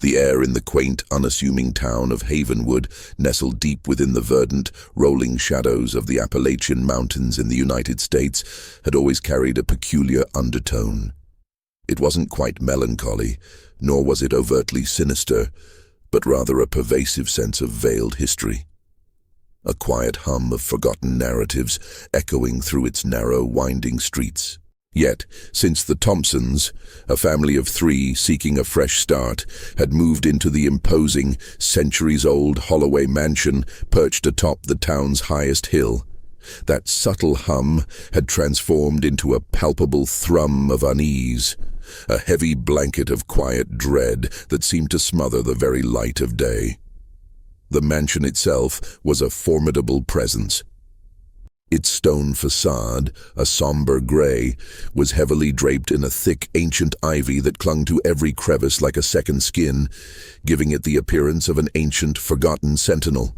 The air in the quaint, unassuming town of Havenwood, nestled deep within the verdant, rolling shadows of the Appalachian Mountains in the United States, had always carried a peculiar undertone. It wasn't quite melancholy, nor was it overtly sinister, but rather a pervasive sense of veiled history. A quiet hum of forgotten narratives echoing through its narrow, winding streets. Yet, since the Thompsons, a family of 3 seeking a fresh start, had moved into the imposing, centuries-old Holloway mansion perched atop the town's highest hill, that subtle hum had transformed into a palpable thrum of unease, a heavy blanket of quiet dread that seemed to smother the very light of day. The mansion itself was a formidable presence. Its stone facade, a somber gray, was heavily draped in a thick, ancient ivy that clung to every crevice like a second skin, giving it the appearance of an ancient, forgotten sentinel.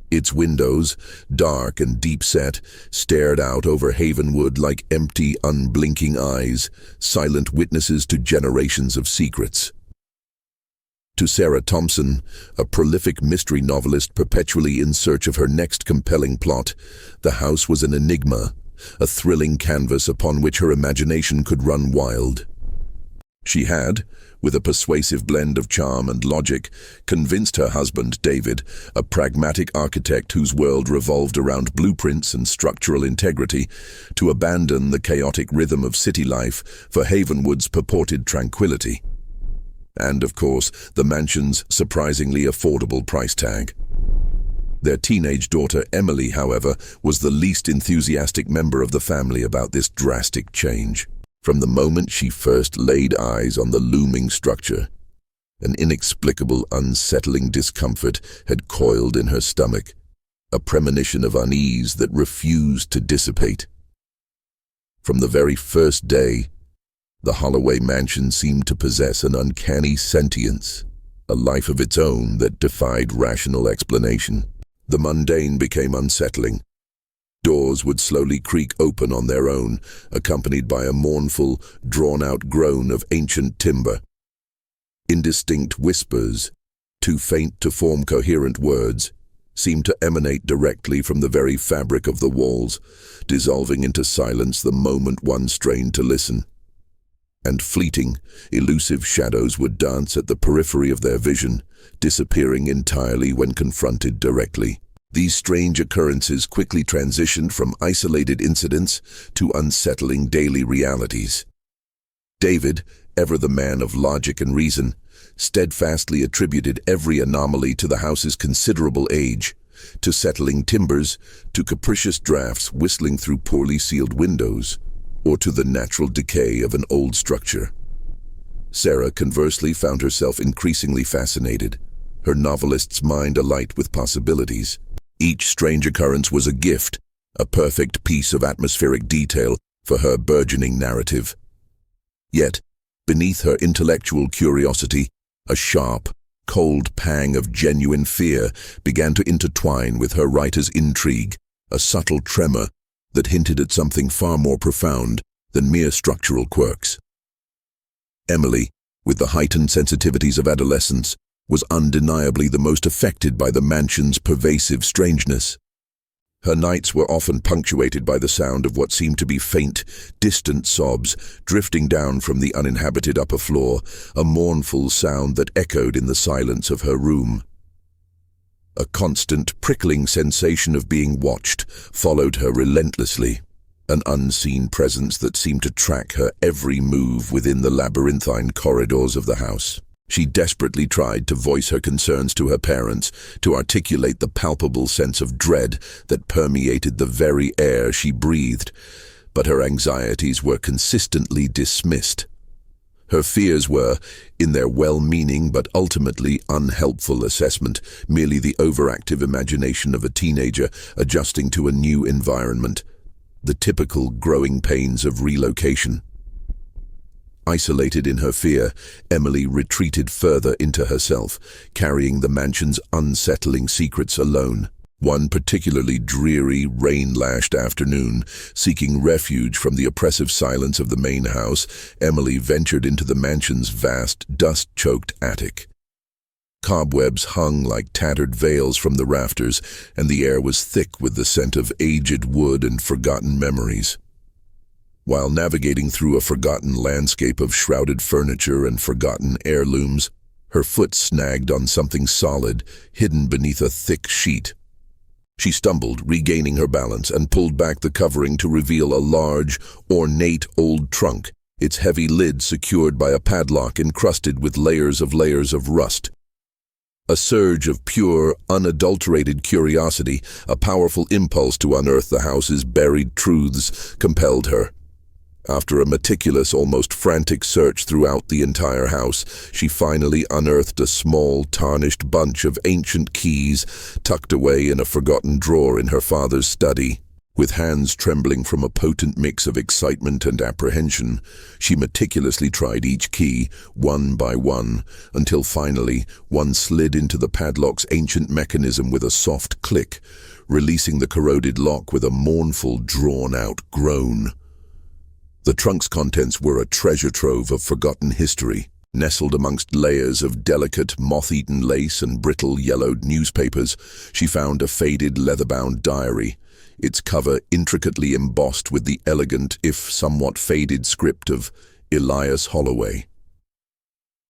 Its windows, dark and deep-set, stared out over Havenwood like empty, unblinking eyes, silent witnesses to generations of secrets. To Sarah Thompson, a prolific mystery novelist perpetually in search of her next compelling plot, the house was an enigma, a thrilling canvas upon which her imagination could run wild. She had, with a persuasive blend of charm and logic, convinced her husband, David, a pragmatic architect whose world revolved around blueprints and structural integrity, to abandon the chaotic rhythm of city life for Havenwood's purported tranquility. And, of course, the mansion's surprisingly affordable price tag. Their teenage daughter, Emily, however, was the least enthusiastic member of the family about this drastic change. From the moment she first laid eyes on the looming structure, an inexplicable, unsettling discomfort had coiled in her stomach, a premonition of unease that refused to dissipate. From the very first day, the Holloway mansion seemed to possess an uncanny sentience, a life of its own that defied rational explanation. The mundane became unsettling. Doors would slowly creak open on their own, accompanied by a mournful, drawn-out groan of ancient timber. Indistinct whispers, too faint to form coherent words, seemed to emanate directly from the very fabric of the walls, dissolving into silence the moment one strained to listen. And fleeting, elusive shadows would dance at the periphery of their vision, disappearing entirely when confronted directly. These strange occurrences quickly transitioned from isolated incidents to unsettling daily realities. David, ever the man of logic and reason, steadfastly attributed every anomaly to the house's considerable age, to settling timbers, to capricious drafts whistling through poorly sealed windows, or to the natural decay of an old structure. Sarah, conversely, found herself increasingly fascinated, her novelist's mind alight with possibilities. Each strange occurrence was a gift, a perfect piece of atmospheric detail for her burgeoning narrative. Yet, beneath her intellectual curiosity, a sharp, cold pang of genuine fear began to intertwine with her writer's intrigue, a subtle tremor that hinted at something far more profound than mere structural quirks. Emily, with the heightened sensitivities of adolescence, was undeniably the most affected by the mansion's pervasive strangeness. Her nights were often punctuated by the sound of what seemed to be faint, distant sobs drifting down from the uninhabited upper floor, a mournful sound that echoed in the silence of her room. A constant, prickling sensation of being watched followed her relentlessly, an unseen presence that seemed to track her every move within the labyrinthine corridors of the house. She desperately tried to voice her concerns to her parents, to articulate the palpable sense of dread that permeated the very air she breathed, but her anxieties were consistently dismissed. Her fears were, in their well-meaning but ultimately unhelpful assessment, merely the overactive imagination of a teenager adjusting to a new environment, the typical growing pains of relocation. Isolated in her fear, Emily retreated further into herself, carrying the mansion's unsettling secrets alone. One particularly dreary, rain-lashed afternoon, seeking refuge from the oppressive silence of the main house, Emily ventured into the mansion's vast, dust-choked attic. Cobwebs hung like tattered veils from the rafters, and the air was thick with the scent of aged wood and forgotten memories. While navigating through a forgotten landscape of shrouded furniture and forgotten heirlooms, her foot snagged on something solid, hidden beneath a thick sheet. She stumbled, regaining her balance, and pulled back the covering to reveal a large, ornate old trunk, its heavy lid secured by a padlock encrusted with layers of rust. A surge of pure, unadulterated curiosity, a powerful impulse to unearth the house's buried truths, compelled her. After a meticulous, almost frantic search throughout the entire house, she finally unearthed a small, tarnished bunch of ancient keys tucked away in a forgotten drawer in her father's study. With hands trembling from a potent mix of excitement and apprehension, she meticulously tried each key, one by one, until finally one slid into the padlock's ancient mechanism with a soft click, releasing the corroded lock with a mournful, drawn-out groan. The trunk's contents were a treasure trove of forgotten history. Nestled amongst layers of delicate, moth-eaten lace and brittle, yellowed newspapers, she found a faded, leather-bound diary, its cover intricately embossed with the elegant, if somewhat faded, script of Elias Holloway.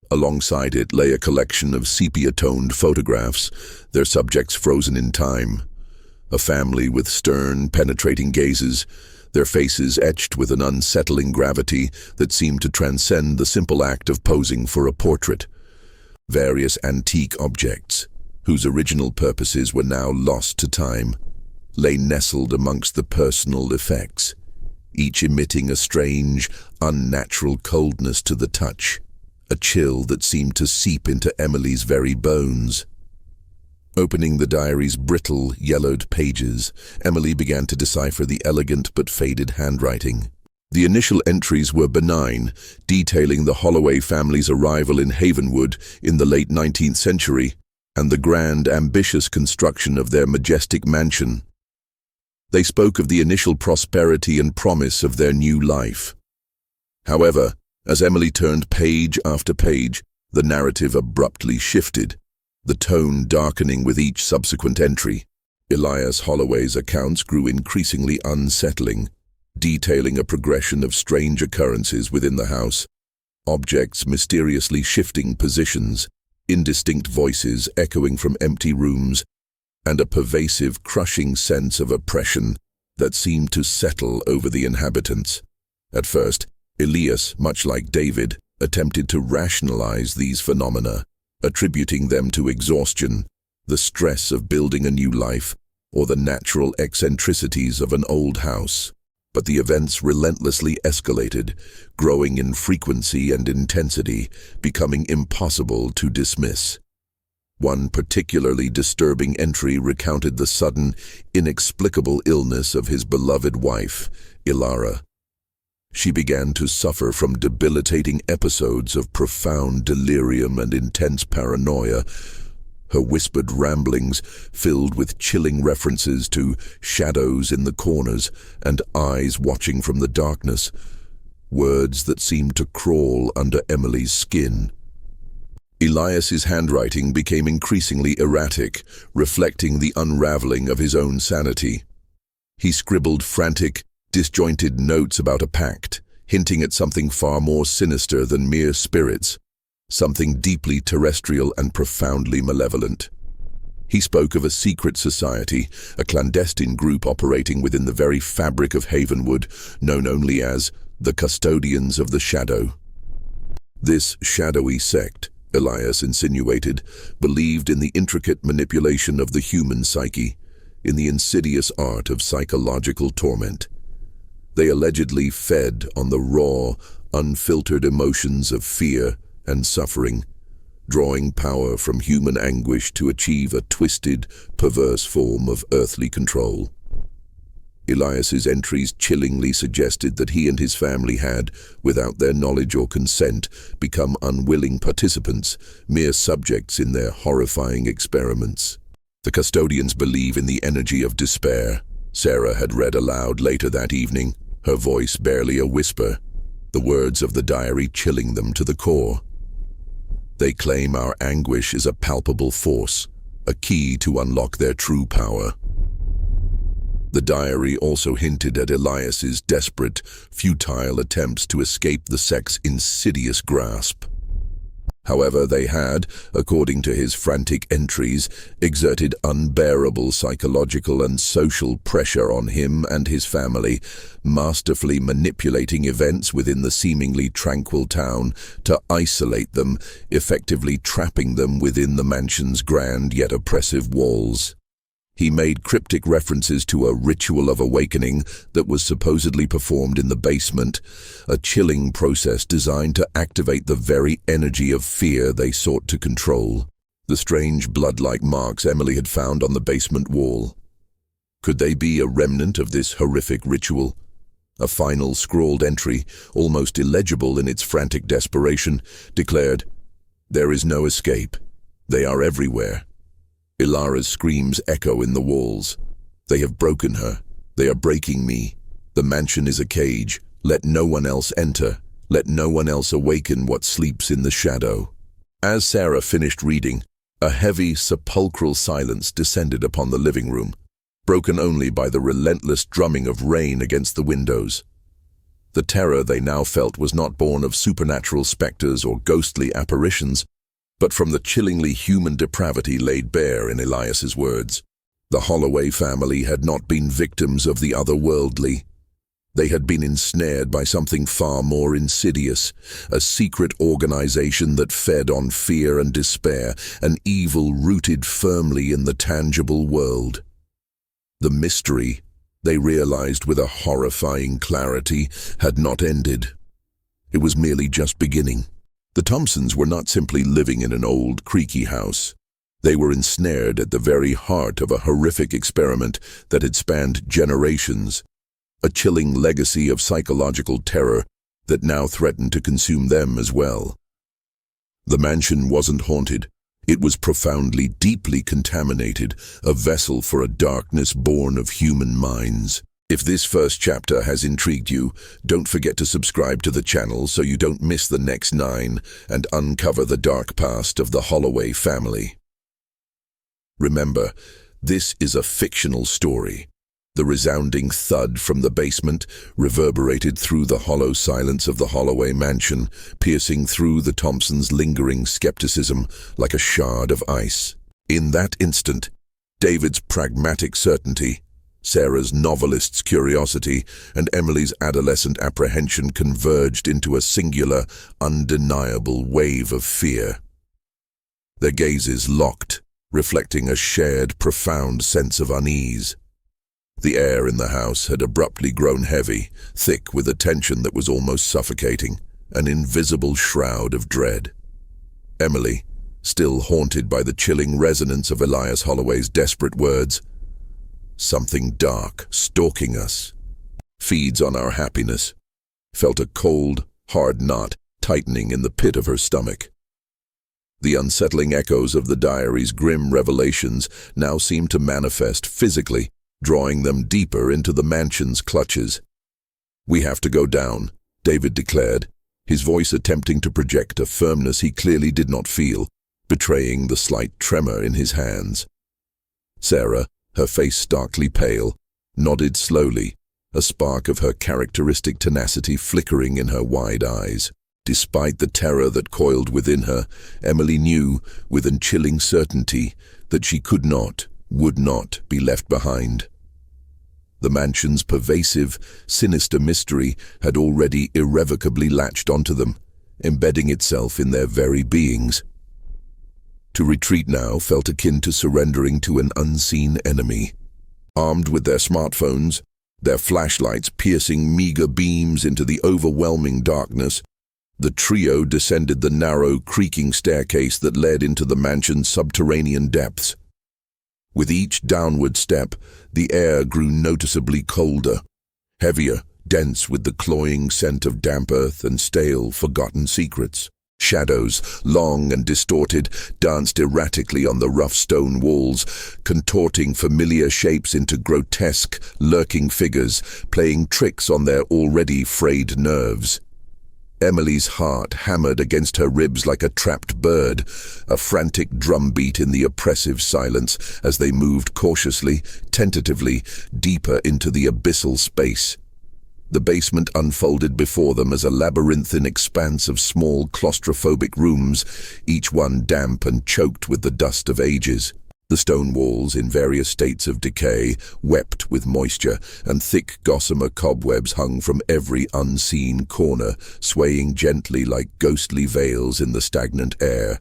Alongside it lay a collection of sepia-toned photographs, their subjects frozen in time. A family with stern, penetrating gazes, their faces etched with an unsettling gravity that seemed to transcend the simple act of posing for a portrait. Various antique objects, whose original purposes were now lost to time, lay nestled amongst the personal effects, each emitting a strange, unnatural coldness to the touch, a chill that seemed to seep into Emily's very bones. Opening the diary's brittle, yellowed pages, Emily began to decipher the elegant but faded handwriting. The initial entries were benign, detailing the Holloway family's arrival in Havenwood in the late 19th century and the grand, ambitious construction of their majestic mansion. They spoke of the initial prosperity and promise of their new life. However, as Emily turned page after page, the narrative abruptly shifted, the tone darkening with each subsequent entry. Elias Holloway's accounts grew increasingly unsettling, detailing a progression of strange occurrences within the house, objects mysteriously shifting positions, indistinct voices echoing from empty rooms, and a pervasive, crushing sense of oppression that seemed to settle over the inhabitants. At first, Elias, much like David, attempted to rationalize these phenomena, attributing them to exhaustion, the stress of building a new life, or the natural eccentricities of an old house. But the events relentlessly escalated, growing in frequency and intensity, becoming impossible to dismiss. One particularly disturbing entry recounted the sudden, inexplicable illness of his beloved wife, Ilara. She began to suffer from debilitating episodes of profound delirium and intense paranoia, her whispered ramblings filled with chilling references to shadows in the corners and eyes watching from the darkness, words that seemed to crawl under Emily's skin. Elias's handwriting became increasingly erratic, reflecting the unraveling of his own sanity. He scribbled frantic, disjointed notes about a pact, hinting at something far more sinister than mere spirits, something deeply terrestrial and profoundly malevolent. He spoke of a secret society, a clandestine group operating within the very fabric of Havenwood, known only as the Custodians of the Shadow. This shadowy sect, Elias insinuated, believed in the intricate manipulation of the human psyche, in the insidious art of psychological torment. They allegedly fed on the raw, unfiltered emotions of fear and suffering, drawing power from human anguish to achieve a twisted, perverse form of earthly control. Elias's entries chillingly suggested that he and his family had, without their knowledge or consent, become unwilling participants, mere subjects in their horrifying experiments. The custodians believe in the energy of despair, Sarah had read aloud later that evening, her voice barely a whisper, the words of the diary chilling them to the core. They claim our anguish is a palpable force, a key to unlock their true power. The diary also hinted at Elias's desperate, futile attempts to escape the sect's insidious grasp. However, they had, according to his frantic entries, exerted unbearable psychological and social pressure on him and his family, masterfully manipulating events within the seemingly tranquil town to isolate them, effectively trapping them within the mansion's grand yet oppressive walls. He made cryptic references to a ritual of awakening that was supposedly performed in the basement, a chilling process designed to activate the very energy of fear they sought to control. The strange blood-like marks Emily had found on the basement wall. Could they be a remnant of this horrific ritual? A final scrawled entry, almost illegible in its frantic desperation, declared, "There is no escape. They are everywhere." Ilara's screams echo in the walls. "They have broken her. They are breaking me. The mansion is a cage. Let no one else enter. Let no one else awaken what sleeps in the shadow." As Sarah finished reading, a heavy, sepulchral silence descended upon the living room, broken only by the relentless drumming of rain against the windows. The terror they now felt was not born of supernatural specters or ghostly apparitions, but from the chillingly human depravity laid bare in Elias's words. The Holloway family had not been victims of the otherworldly. They had been ensnared by something far more insidious, a secret organization that fed on fear and despair, an evil rooted firmly in the tangible world. The mystery, they realized with a horrifying clarity, had not ended. It was merely just beginning. The Thompsons were not simply living in an old, creaky house. They were ensnared at the very heart of a horrific experiment that had spanned generations, a chilling legacy of psychological terror that now threatened to consume them as well. The mansion wasn't haunted. It was profoundly, deeply contaminated, a vessel for a darkness born of human minds. If this first chapter has intrigued you, don't forget to subscribe to the channel so you don't miss the next 9 and uncover the dark past of the Holloway family. Remember, this is a fictional story. The resounding thud from the basement reverberated through the hollow silence of the Holloway mansion, piercing through the Thompsons' lingering skepticism like a shard of ice. In that instant, David's pragmatic certainty, Sarah's novelist's curiosity, and Emily's adolescent apprehension converged into a singular, undeniable wave of fear. Their gazes locked, reflecting a shared, profound sense of unease. The air in the house had abruptly grown heavy, thick with a tension that was almost suffocating, an invisible shroud of dread. Emily, still haunted by the chilling resonance of Elias Holloway's desperate words, "Something dark, stalking us, feeds on our happiness," felt a cold, hard knot tightening in the pit of her stomach. The unsettling echoes of the diary's grim revelations now seemed to manifest physically, drawing them deeper into the mansion's clutches. "We have to go down," David declared, his voice attempting to project a firmness he clearly did not feel, betraying the slight tremor in his hands. Sarah, her face starkly pale, nodded slowly, a spark of her characteristic tenacity flickering in her wide eyes. Despite the terror that coiled within her, Emily knew, with a chilling certainty, that she could not, would not be left behind. The mansion's pervasive, sinister mystery had already irrevocably latched onto them, embedding itself in their very beings. To retreat now felt akin to surrendering to an unseen enemy. Armed with their smartphones, their flashlights piercing meager beams into the overwhelming darkness, the trio descended the narrow, creaking staircase that led into the mansion's subterranean depths. With each downward step, the air grew noticeably colder, heavier, dense with the cloying scent of damp earth and stale, forgotten secrets. Shadows, long and distorted, danced erratically on the rough stone walls, contorting familiar shapes into grotesque, lurking figures, playing tricks on their already frayed nerves. Emily's heart hammered against her ribs like a trapped bird, a frantic drumbeat in the oppressive silence as they moved cautiously, tentatively, deeper into the abyssal space. The basement unfolded before them as a labyrinthine expanse of small claustrophobic rooms, each one damp and choked with the dust of ages. The stone walls, in various states of decay, wept with moisture, and thick gossamer cobwebs hung from every unseen corner, swaying gently like ghostly veils in the stagnant air.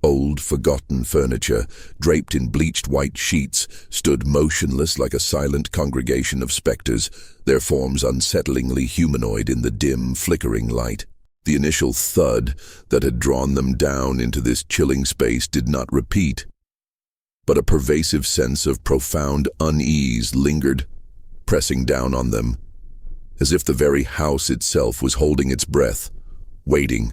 Old, forgotten furniture, draped in bleached white sheets, stood motionless like a silent congregation of specters, their forms unsettlingly humanoid in the dim, flickering light. The initial thud that had drawn them down into this chilling space did not repeat, but a pervasive sense of profound unease lingered, pressing down on them, as if the very house itself was holding its breath, waiting.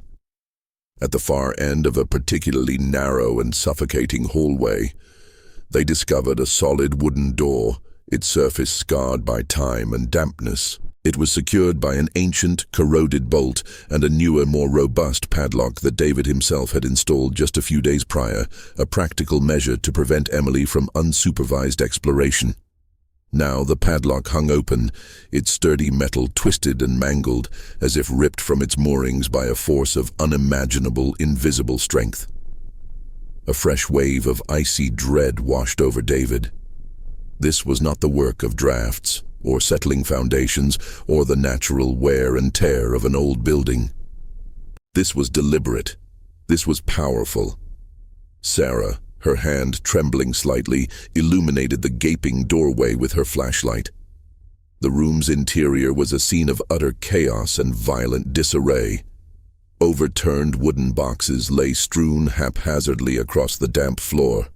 At the far end of a particularly narrow and suffocating hallway, they discovered a solid wooden door, its surface scarred by time and dampness. It was secured by an ancient, corroded bolt and a newer, more robust padlock that David himself had installed just a few days prior, a practical measure to prevent Emily from unsupervised exploration. Now the padlock hung open, its sturdy metal twisted and mangled, as if ripped from its moorings by a force of unimaginable, invisible strength. A fresh wave of icy dread washed over David. This was not the work of drafts, or settling foundations, or the natural wear and tear of an old building. This was deliberate. This was powerful. Sarah, her hand trembling slightly, illuminated the gaping doorway with her flashlight. The room's interior was a scene of utter chaos and violent disarray. Overturned wooden boxes lay strewn haphazardly across the damp floor.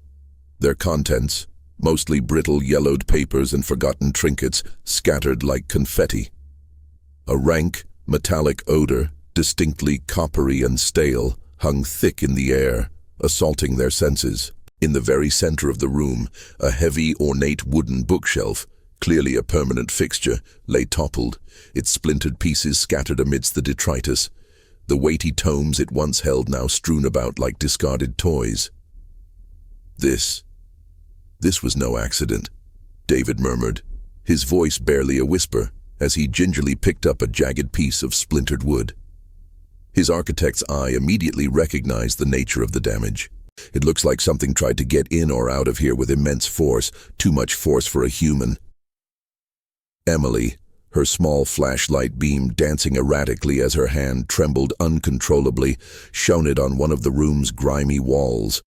Their contents, mostly brittle yellowed papers and forgotten trinkets, scattered like confetti. A rank, metallic odor, distinctly coppery and stale, hung thick in the air, assaulting their senses. In the very center of the room, a heavy, ornate wooden bookshelf, clearly a permanent fixture, lay toppled, its splintered pieces scattered amidst the detritus, the weighty tomes it once held now strewn about like discarded toys. This was no accident, David murmured, his voice barely a whisper, as he gingerly picked up a jagged piece of splintered wood. His architect's eye immediately recognized the nature of the damage. It looks like something tried to get in or out of here with immense force, too much force for a human. Emily, her small flashlight beam dancing erratically as her hand trembled uncontrollably, shone it on one of the room's grimy walls.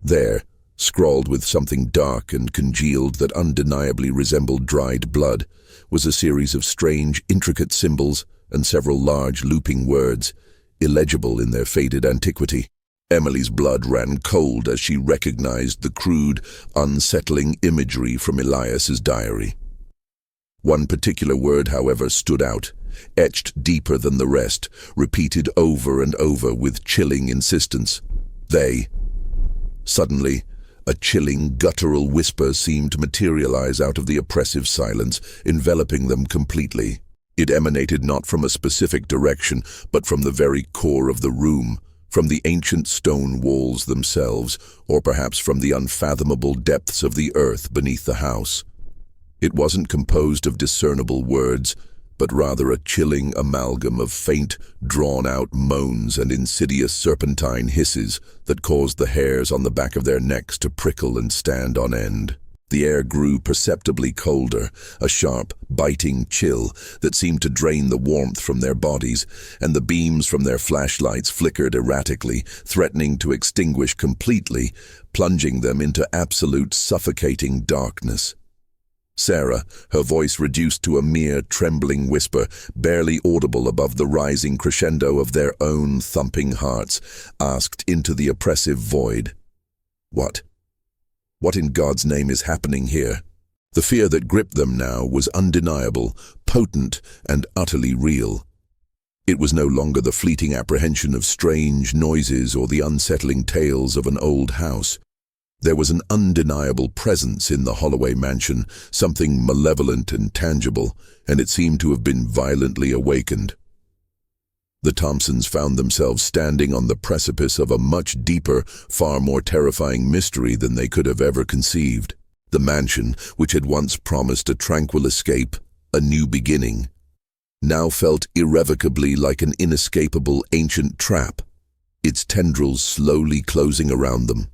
There, scrawled with something dark and congealed that undeniably resembled dried blood, was a series of strange, intricate symbols and several large looping words, illegible in their faded antiquity. Emily's blood ran cold as she recognized the crude, unsettling imagery from Elias's diary. One particular word, however, stood out, etched deeper than the rest, repeated over and over with chilling insistence. They. Suddenly, a chilling, guttural whisper seemed to materialize out of the oppressive silence, enveloping them completely. It emanated not from a specific direction, but from the very core of the room, from the ancient stone walls themselves, or perhaps from the unfathomable depths of the earth beneath the house. It wasn't composed of discernible words, but rather a chilling amalgam of faint, drawn-out moans and insidious serpentine hisses that caused the hairs on the back of their necks to prickle and stand on end. The air grew perceptibly colder, a sharp, biting chill that seemed to drain the warmth from their bodies, and the beams from their flashlights flickered erratically, threatening to extinguish completely, plunging them into absolute suffocating darkness. Sarah, her voice reduced to a mere trembling whisper, barely audible above the rising crescendo of their own thumping hearts, asked into the oppressive void, "What? What in God's name is happening here?" The fear that gripped them now was undeniable, potent, and utterly real. It was no longer the fleeting apprehension of strange noises or the unsettling tales of an old house. There was an undeniable presence in the Holloway mansion, something malevolent and tangible, and it seemed to have been violently awakened. The Thompsons found themselves standing on the precipice of a much deeper, far more terrifying mystery than they could have ever conceived. The mansion, which had once promised a tranquil escape, a new beginning, now felt irrevocably like an inescapable ancient trap, its tendrils slowly closing around them.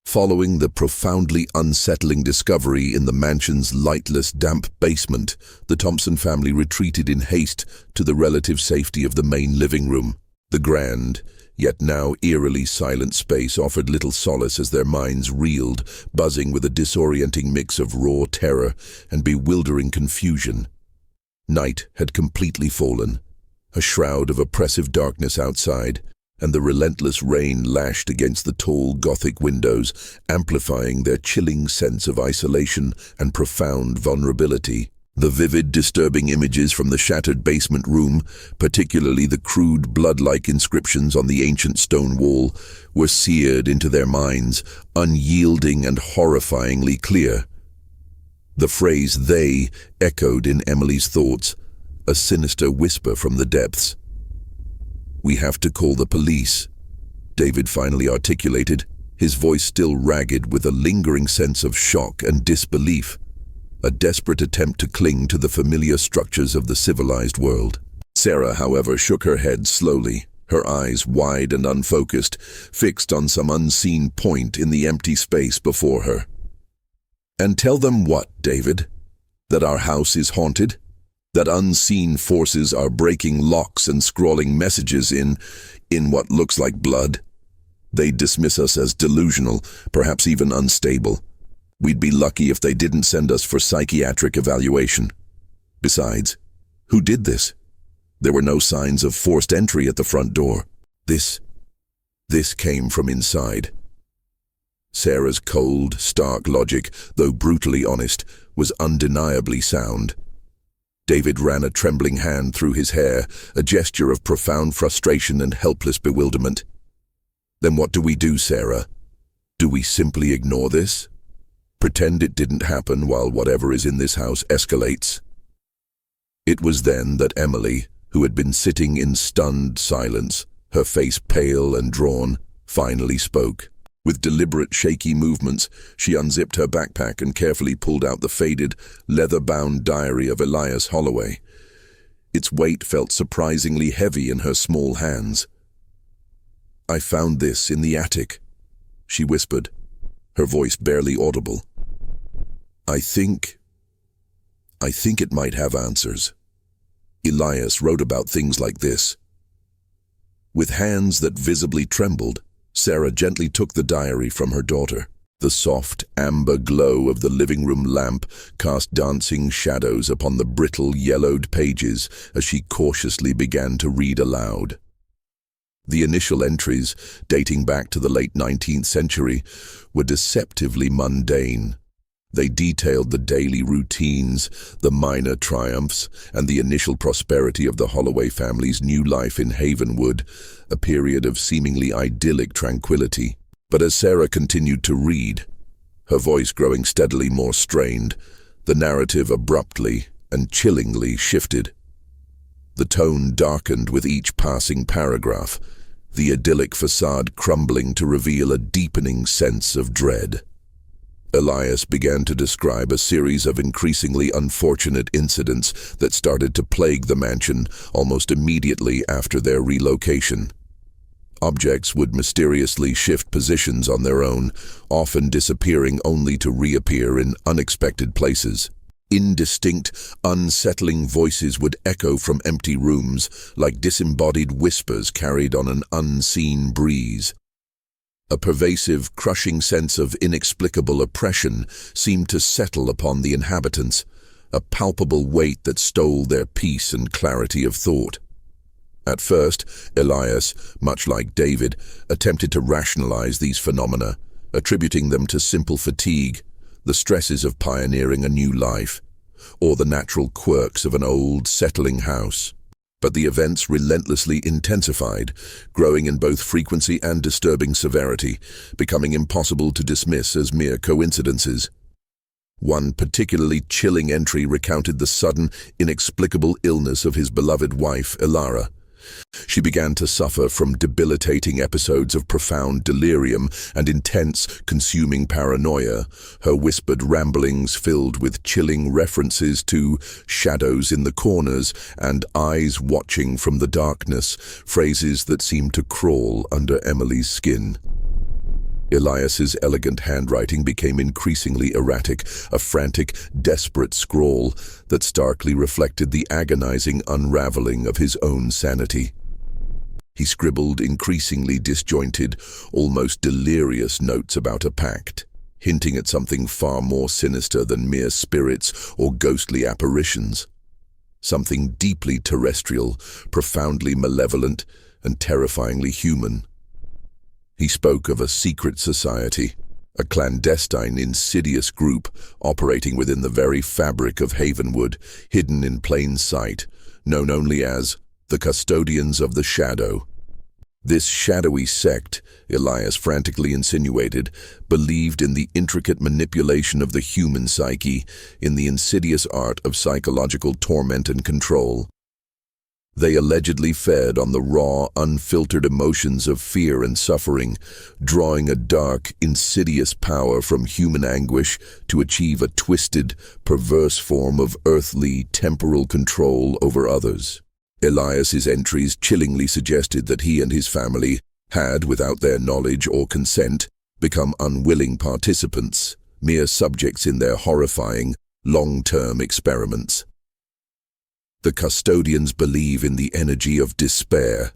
Following the profoundly unsettling discovery in the mansion's lightless, damp basement, the Thompson family retreated in haste to the relative safety of the main living room. The grand, yet now eerily silent space offered little solace as their minds reeled, buzzing with a disorienting mix of raw terror and bewildering confusion. Night had completely fallen, a shroud of oppressive darkness outside, and the relentless rain lashed against the tall Gothic windows, amplifying their chilling sense of isolation and profound vulnerability. The vivid, disturbing images from the shattered basement room, particularly the crude, blood-like inscriptions on the ancient stone wall, were seared into their minds, unyielding and horrifyingly clear. The phrase "they" echoed in Emily's thoughts, a sinister whisper from the depths. "We have to call the police," David finally articulated, his voice still ragged with a lingering sense of shock and disbelief, a desperate attempt to cling to the familiar structures of the civilized world. Sarah, however, shook her head slowly, her eyes wide and unfocused, fixed on some unseen point in the empty space before her. "And tell them what, David? That our house is haunted? That unseen forces are breaking locks and scrawling messages in what looks like blood? They'd dismiss us as delusional, perhaps even unstable. We'd be lucky if they didn't send us for psychiatric evaluation. Besides, who did this? There were no signs of forced entry at the front door. This came from inside." Sarah's cold, stark logic, though brutally honest, was undeniably sound. David ran a trembling hand through his hair, a gesture of profound frustration and helpless bewilderment. "Then what do we do, Sarah? Do we simply ignore this? Pretend it didn't happen while whatever is in this house escalates?" It was then that Emily, who had been sitting in stunned silence, her face pale and drawn, finally spoke. With deliberate, shaky movements, she unzipped her backpack and carefully pulled out the faded, leather-bound diary of Elias Holloway. Its weight felt surprisingly heavy in her small hands. "I found this in the attic," she whispered, her voice barely audible. I think it might have answers. Elias wrote about things like this." With hands that visibly trembled, Sarah gently took the diary from her daughter. The soft, amber glow of the living room lamp cast dancing shadows upon the brittle, yellowed pages as she cautiously began to read aloud. The initial entries, dating back to the late 19th century, were deceptively mundane. They detailed the daily routines, the minor triumphs, and the initial prosperity of the Holloway family's new life in Havenwood, a period of seemingly idyllic tranquility. But as Sarah continued to read, her voice growing steadily more strained, the narrative abruptly and chillingly shifted. The tone darkened with each passing paragraph, the idyllic facade crumbling to reveal a deepening sense of dread. Elias began to describe a series of increasingly unfortunate incidents that started to plague the mansion almost immediately after their relocation. Objects would mysteriously shift positions on their own, often disappearing only to reappear in unexpected places. Indistinct, unsettling voices would echo from empty rooms, like disembodied whispers carried on an unseen breeze. A pervasive, crushing sense of inexplicable oppression seemed to settle upon the inhabitants, a palpable weight that stole their peace and clarity of thought. At first, Elias, much like David, attempted to rationalize these phenomena, attributing them to simple fatigue, the stresses of pioneering a new life, or the natural quirks of an old, settling house. But the events relentlessly intensified, growing in both frequency and disturbing severity, becoming impossible to dismiss as mere coincidences. One particularly chilling entry recounted the sudden, inexplicable illness of his beloved wife, Elara, She began to suffer from debilitating episodes of profound delirium and intense, consuming paranoia, her whispered ramblings filled with chilling references to shadows in the corners and eyes watching from the darkness, phrases that seemed to crawl under Emily's skin. Elias's elegant handwriting became increasingly erratic, a frantic, desperate scrawl that starkly reflected the agonizing unraveling of his own sanity. He scribbled increasingly disjointed, almost delirious notes about a pact, hinting at something far more sinister than mere spirits or ghostly apparitions. Something deeply terrestrial, profoundly malevolent, and terrifyingly human. He spoke of a secret society, a clandestine, insidious group operating within the very fabric of Havenwood, hidden in plain sight, known only as the Custodians of the Shadow. This shadowy sect, Elias frantically insinuated, believed in the intricate manipulation of the human psyche, in the insidious art of psychological torment and control. They allegedly fed on the raw, unfiltered emotions of fear and suffering, drawing a dark, insidious power from human anguish to achieve a twisted, perverse form of earthly, temporal control over others. Elias's entries chillingly suggested that he and his family had, without their knowledge or consent, become unwilling participants, mere subjects in their horrifying, long-term experiments. The custodians believe in the energy of despair.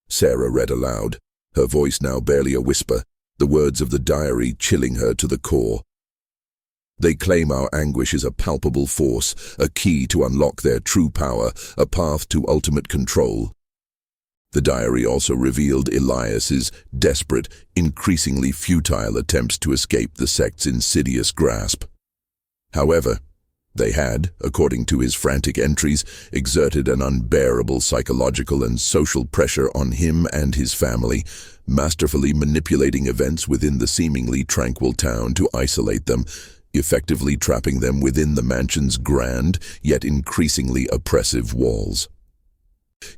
Sarah read aloud, her voice now barely a whisper, the words of the diary chilling her to the core. They claim our anguish is a palpable force, a key to unlock their true power, a path to ultimate control. The diary also revealed Elias's desperate, increasingly futile attempts to escape the sect's insidious grasp. However, they had, according to his frantic entries, exerted an unbearable psychological and social pressure on him and his family, masterfully manipulating events within the seemingly tranquil town to isolate them, effectively trapping them within the mansion's grand, yet increasingly oppressive walls.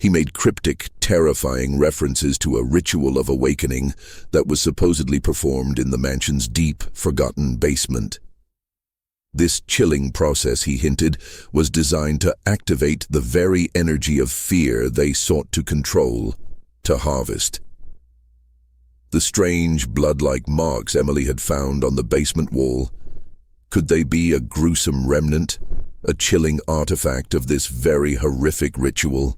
He made cryptic, terrifying references to a ritual of awakening that was supposedly performed in the mansion's deep, forgotten basement. This chilling process, he hinted, was designed to activate the very energy of fear they sought to control, to harvest. The strange, blood-like marks Emily had found on the basement wall, could they be a gruesome remnant, a chilling artifact of this very horrific ritual?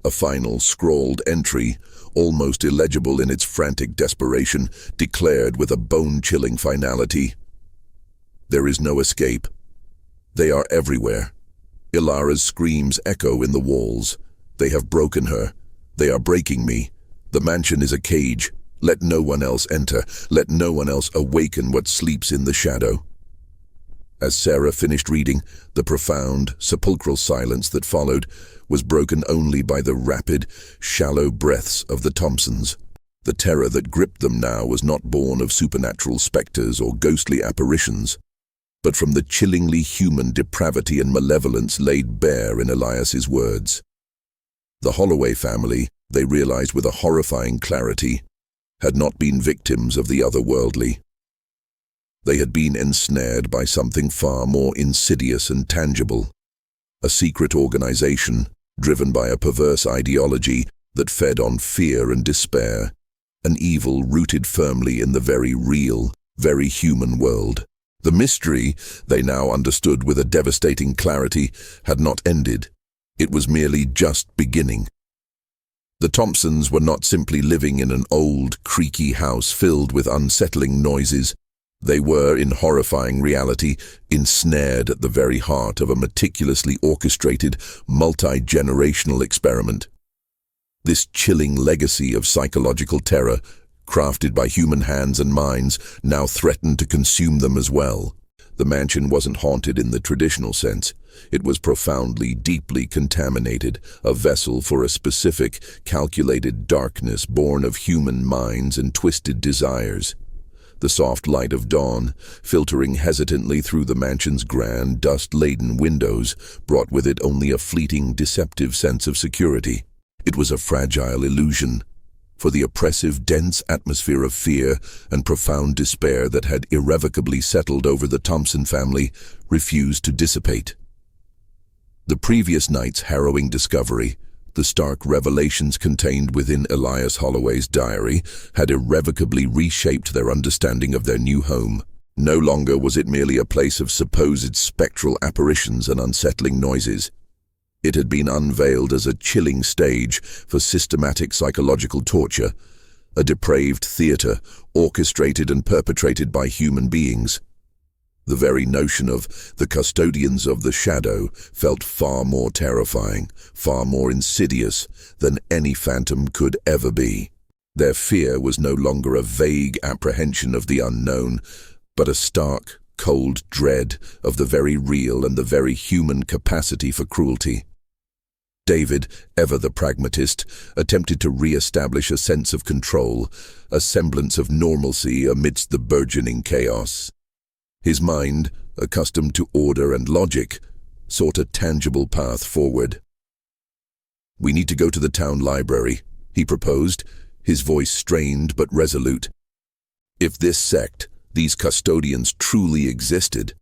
A final scrawled entry, almost illegible in its frantic desperation, declared with a bone-chilling finality, "There is no escape. They are everywhere. Ilara's screams echo in the walls. They have broken her. They are breaking me. The mansion is a cage. Let no one else enter. Let no one else awaken what sleeps in the shadow." As Sarah finished reading, the profound, sepulchral silence that followed was broken only by the rapid, shallow breaths of the Thompsons. The terror that gripped them now was not born of supernatural specters or ghostly apparitions, but from the chillingly human depravity and malevolence laid bare in Elias's words. The Holloway family, they realized with a horrifying clarity, had not been victims of the otherworldly. They had been ensnared by something far more insidious and tangible, a secret organization driven by a perverse ideology that fed on fear and despair, an evil rooted firmly in the very real, very human world. The mystery, they now understood with a devastating clarity, had not ended. It was merely just beginning. The Thompsons were not simply living in an old, creaky house filled with unsettling noises. They were, in horrifying reality, ensnared at the very heart of a meticulously orchestrated, multi-generational experiment. This chilling legacy of psychological terror, crafted by human hands and minds, now threatened to consume them as well. The mansion wasn't haunted in the traditional sense. It was profoundly, deeply contaminated, a vessel for a specific, calculated darkness born of human minds and twisted desires. The soft light of dawn, filtering hesitantly through the mansion's grand, dust-laden windows, brought with it only a fleeting, deceptive sense of security. It was a fragile illusion, for the oppressive, dense atmosphere of fear and profound despair that had irrevocably settled over the Thompson family refused to dissipate. The previous night's harrowing discovery, the stark revelations contained within Elias Holloway's diary, had irrevocably reshaped their understanding of their new home. No longer was it merely a place of supposed spectral apparitions and unsettling noises. It had been unveiled as a chilling stage for systematic psychological torture, a depraved theater orchestrated and perpetrated by human beings. The very notion of the custodians of the shadow felt far more terrifying, far more insidious than any phantom could ever be. Their fear was no longer a vague apprehension of the unknown, but a stark, cold dread of the very real and the very human capacity for cruelty. David, ever the pragmatist, attempted to re-establish a sense of control, a semblance of normalcy amidst the burgeoning chaos. His mind, accustomed to order and logic, sought a tangible path forward. "We need to go to the town library," he proposed, his voice strained but resolute. "If this sect, these custodians, truly existed,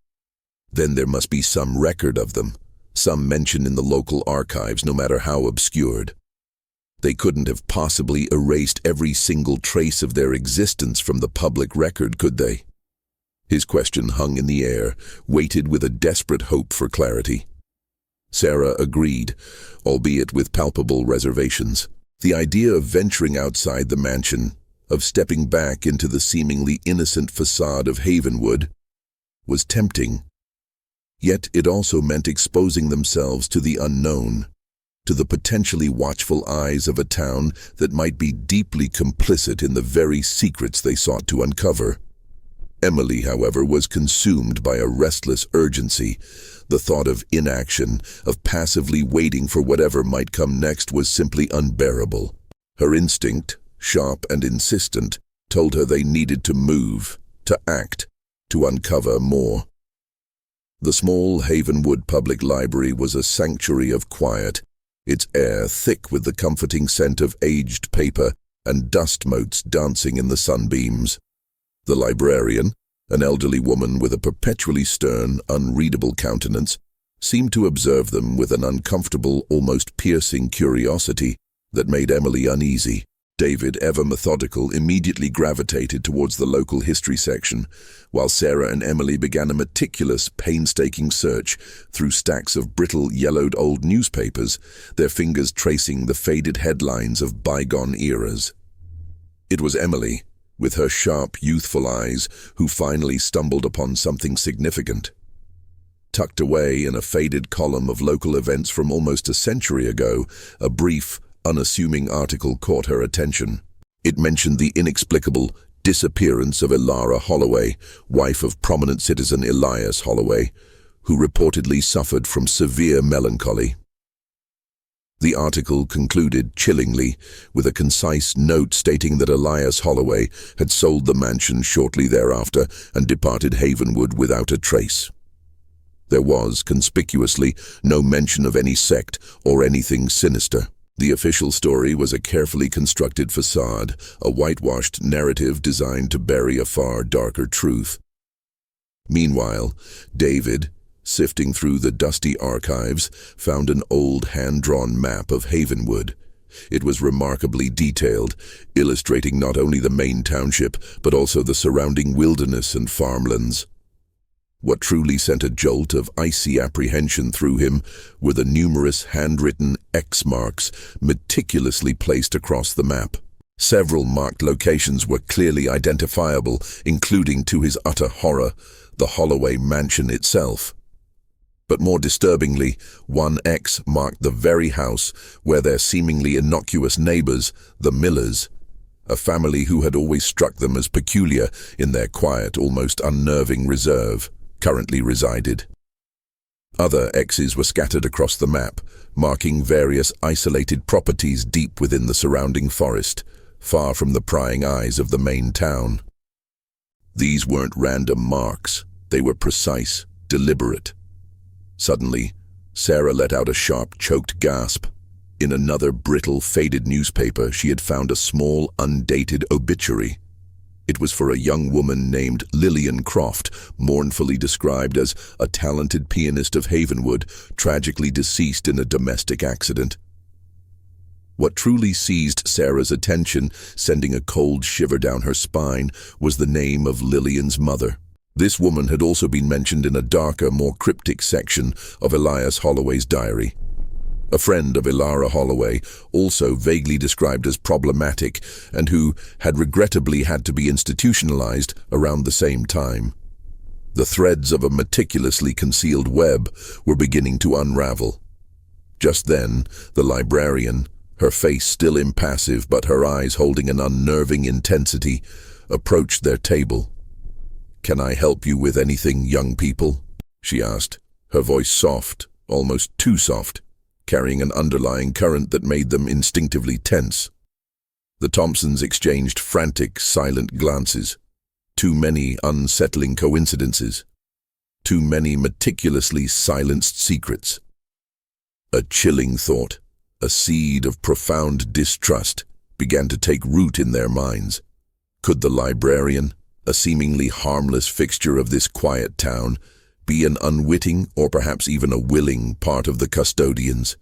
then there must be some record of them. Some mention in the local archives, no matter how obscured. They couldn't have possibly erased every single trace of their existence from the public record, could they?" His question hung in the air, weighted with a desperate hope for clarity. Sarah agreed, albeit with palpable reservations. The idea of venturing outside the mansion, of stepping back into the seemingly innocent facade of Havenwood, was tempting. Yet it also meant exposing themselves to the unknown, to the potentially watchful eyes of a town that might be deeply complicit in the very secrets they sought to uncover. Emily, however, was consumed by a restless urgency. The thought of inaction, of passively waiting for whatever might come next, was simply unbearable. Her instinct, sharp and insistent, told her they needed to move, to act, to uncover more. The small Havenwood Public Library was a sanctuary of quiet, its air thick with the comforting scent of aged paper and dust motes dancing in the sunbeams. The librarian, an elderly woman with a perpetually stern, unreadable countenance, seemed to observe them with an uncomfortable, almost piercing curiosity that made Emily uneasy. David, ever methodical, immediately gravitated towards the local history section, while Sarah and Emily began a meticulous, painstaking search through stacks of brittle, yellowed old newspapers, their fingers tracing the faded headlines of bygone eras. It was Emily, with her sharp, youthful eyes, who finally stumbled upon something significant. Tucked away in a faded column of local events from almost a century ago, a brief, unassuming article caught her attention. It mentioned the inexplicable disappearance of Elias Holloway, wife of prominent citizen Elias Holloway, who reportedly suffered from severe melancholy. The article concluded chillingly with a concise note stating that Elias Holloway had sold the mansion shortly thereafter and departed Havenwood without a trace. There was, conspicuously, no mention of any sect or anything sinister. The official story was a carefully constructed facade, a whitewashed narrative designed to bury a far darker truth. Meanwhile, David, sifting through the dusty archives, found an old hand-drawn map of Havenwood. It was remarkably detailed, illustrating not only the main township, but also the surrounding wilderness and farmlands. What truly sent a jolt of icy apprehension through him were the numerous handwritten X marks meticulously placed across the map. Several marked locations were clearly identifiable, including, to his utter horror, the Holloway mansion itself. But more disturbingly, one X marked the very house where their seemingly innocuous neighbors, the Millers, a family who had always struck them as peculiar in their quiet, almost unnerving reserve, currently resided. Other X's were scattered across the map, marking various isolated properties deep within the surrounding forest, far from the prying eyes of the main town. These weren't random marks, they were precise, deliberate. Suddenly, Sarah let out a sharp, choked gasp. In another brittle, faded newspaper, she had found a small, undated obituary. It was for a young woman named Lillian Croft, mournfully described as a talented pianist of Havenwood, tragically deceased in a domestic accident. What truly seized Sarah's attention, sending a cold shiver down her spine, was the name of Lillian's mother. This woman had also been mentioned in a darker, more cryptic section of Elias Holloway's diary. A friend of Elias Holloway, also vaguely described as problematic, and who had regrettably had to be institutionalized around the same time. The threads of a meticulously concealed web were beginning to unravel. Just then, the librarian, her face still impassive but her eyes holding an unnerving intensity, approached their table. "Can I help you with anything, young people?" she asked, her voice soft, almost too soft, carrying an underlying current that made them instinctively tense. The Thompsons exchanged frantic, silent glances. Too many unsettling coincidences. Too many meticulously silenced secrets. A chilling thought, a seed of profound distrust, began to take root in their minds. Could the librarian, a seemingly harmless fixture of this quiet town, be an unwitting or perhaps even a willing part of the custodians?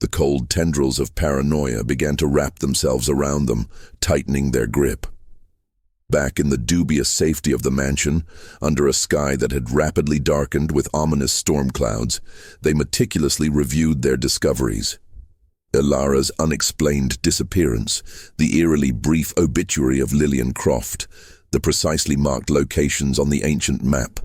The cold tendrils of paranoia began to wrap themselves around them, tightening their grip. Back in the dubious safety of the mansion, under a sky that had rapidly darkened with ominous storm clouds, they meticulously reviewed their discoveries. Ilara's unexplained disappearance, the eerily brief obituary of Lillian Croft, the precisely marked locations on the ancient map.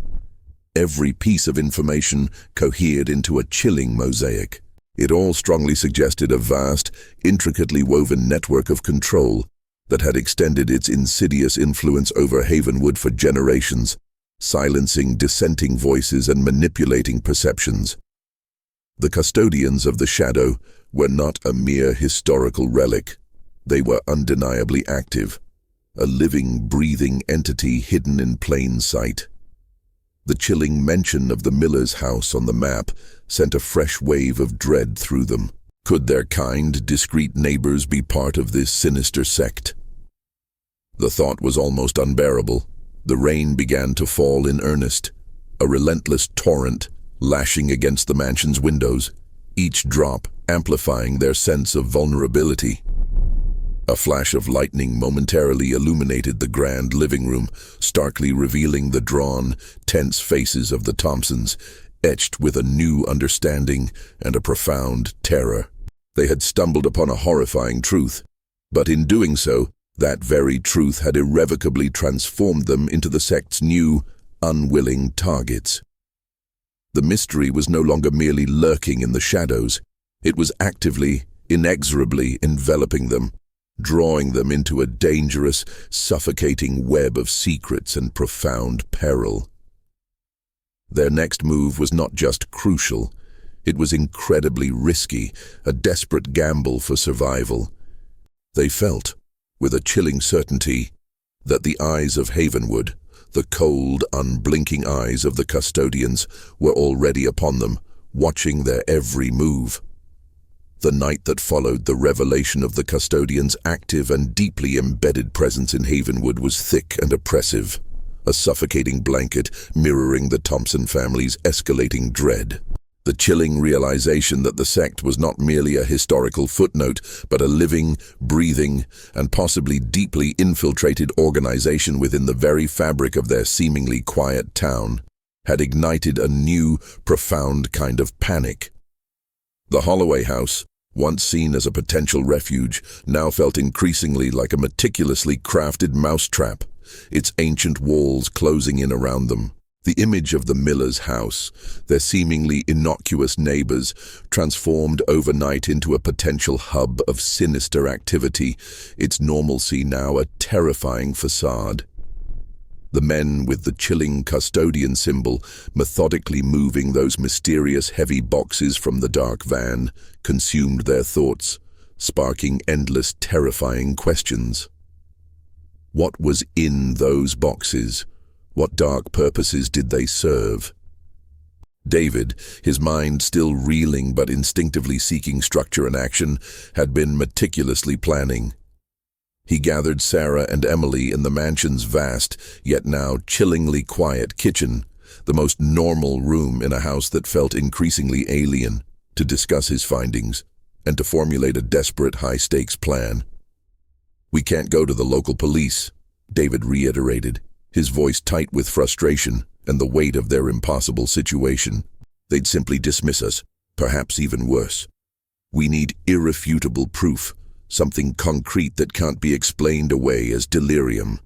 Every piece of information cohered into a chilling mosaic. It all strongly suggested a vast, intricately woven network of control that had extended its insidious influence over Havenwood for generations, silencing dissenting voices and manipulating perceptions. The custodians of the shadow were not a mere historical relic. They were undeniably active, a living, breathing entity hidden in plain sight. The chilling mention of the miller's house on the map sent a fresh wave of dread through them. Could their kind, discreet neighbors be part of this sinister sect? The thought was almost unbearable. The rain began to fall in earnest, a relentless torrent lashing against the mansion's windows, each drop amplifying their sense of vulnerability. A flash of lightning momentarily illuminated the grand living room, starkly revealing the drawn, tense faces of the Thompsons, etched with a new understanding and a profound terror. They had stumbled upon a horrifying truth, but in doing so, that very truth had irrevocably transformed them into the sect's new, unwilling targets. The mystery was no longer merely lurking in the shadows. It was actively, inexorably enveloping them, drawing them into a dangerous, suffocating web of secrets and profound peril. Their next move was not just crucial, it was incredibly risky, a desperate gamble for survival. They felt, with a chilling certainty, that the eyes of Havenwood, the cold, unblinking eyes of the custodians, were already upon them, watching their every move. The night that followed the revelation of the custodians' active and deeply embedded presence in Havenwood was thick and oppressive, a suffocating blanket mirroring the Thompson family's escalating dread. The chilling realization that the sect was not merely a historical footnote, but a living, breathing, and possibly deeply infiltrated organization within the very fabric of their seemingly quiet town, had ignited a new, profound kind of panic. The Holloway house, once seen as a potential refuge, now felt increasingly like a meticulously crafted mousetrap, its ancient walls closing in around them. The image of the miller's house, their seemingly innocuous neighbors, transformed overnight into a potential hub of sinister activity, its normalcy now a terrifying facade. The men with the chilling custodian symbol, methodically moving those mysterious heavy boxes from the dark van, consumed their thoughts, sparking endless terrifying questions. What was in those boxes? What dark purposes did they serve? David, his mind still reeling but instinctively seeking structure and action, had been meticulously planning. He gathered Sarah and Emily in the mansion's vast, yet now chillingly quiet kitchen, the most normal room in a house that felt increasingly alien, to discuss his findings and to formulate a desperate high-stakes plan. "We can't go to the local police," David reiterated, his voice tight with frustration and the weight of their impossible situation. "They'd simply dismiss us, perhaps even worse. We need irrefutable proof, something concrete that can't be explained away as delirium.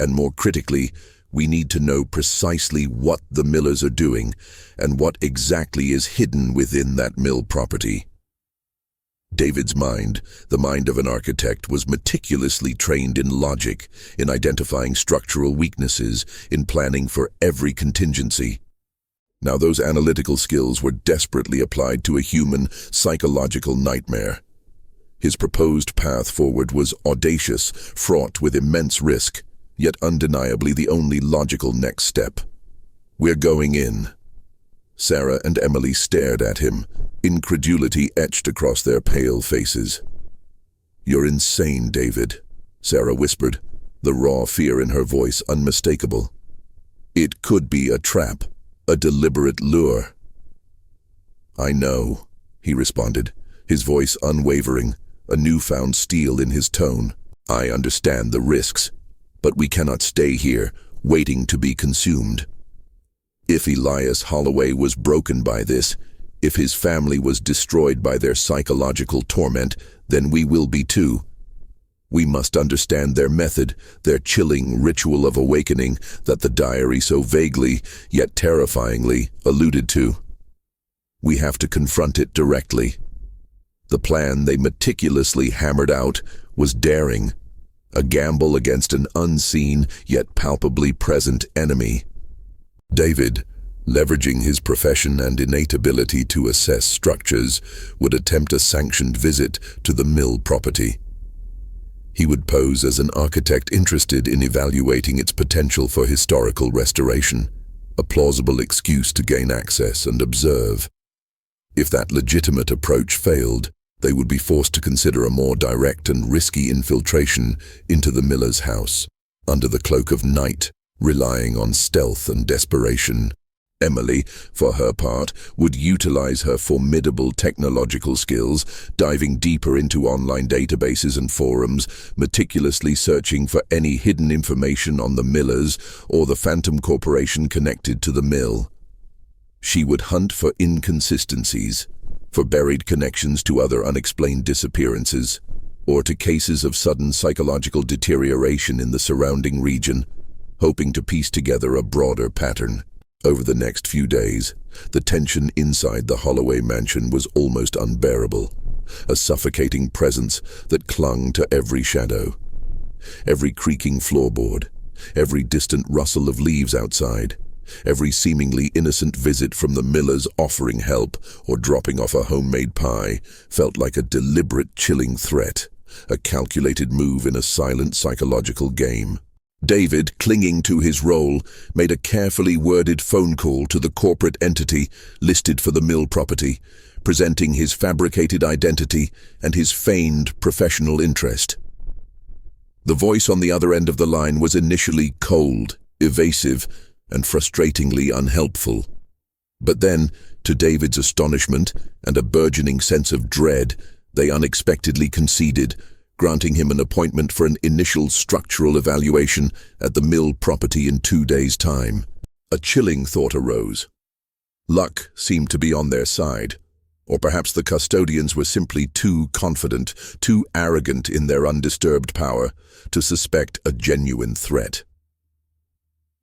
And more critically, we need to know precisely what the Millers are doing and what exactly is hidden within that mill property." David's mind, the mind of an architect, was meticulously trained in logic, in identifying structural weaknesses, in planning for every contingency. Now those analytical skills were desperately applied to a human, psychological nightmare. His proposed path forward was audacious, fraught with immense risk, yet undeniably the only logical next step. "We're going in." Sarah and Emily stared at him, incredulity etched across their pale faces. "You're insane, David," Sarah whispered, the raw fear in her voice unmistakable. "It could be a trap, a deliberate lure." "I know," he responded, his voice unwavering, a newfound steel in his tone. "I understand the risks, but we cannot stay here, waiting to be consumed. If Elias Holloway was broken by this, if his family was destroyed by their psychological torment, then we will be too. We must understand their method, their chilling ritual of awakening that the diary so vaguely, yet terrifyingly, alluded to. We have to confront it directly." The plan they meticulously hammered out was daring, a gamble against an unseen yet palpably present enemy. David, leveraging his profession and innate ability to assess structures, would attempt a sanctioned visit to the mill property. He would pose as an architect interested in evaluating its potential for historical restoration, a plausible excuse to gain access and observe. If that legitimate approach failed, they would be forced to consider a more direct and risky infiltration into the miller's house, under the cloak of night, relying on stealth and desperation. Emily, for her part, would utilize her formidable technological skills, diving deeper into online databases and forums, meticulously searching for any hidden information on the Millers or the Phantom Corporation connected to the mill. She would hunt for inconsistencies, for buried connections to other unexplained disappearances, or to cases of sudden psychological deterioration in the surrounding region, hoping to piece together a broader pattern. Over the next few days, the tension inside the Holloway mansion was almost unbearable, a suffocating presence that clung to every shadow. Every creaking floorboard, every distant rustle of leaves outside, every seemingly innocent visit from the Millers offering help or dropping off a homemade pie felt like a deliberate chilling threat, a calculated move in a silent psychological game. David, clinging to his role, made a carefully worded phone call to the corporate entity listed for the mill property, presenting his fabricated identity and his feigned professional interest. The voice on the other end of the line was initially cold, evasive, and frustratingly unhelpful. But then, to David's astonishment and a burgeoning sense of dread, they unexpectedly conceded, granting him an appointment for an initial structural evaluation at the mill property in 2 days' time. A chilling thought arose. Luck seemed to be on their side, or perhaps the custodians were simply too confident, too arrogant in their undisturbed power to suspect a genuine threat.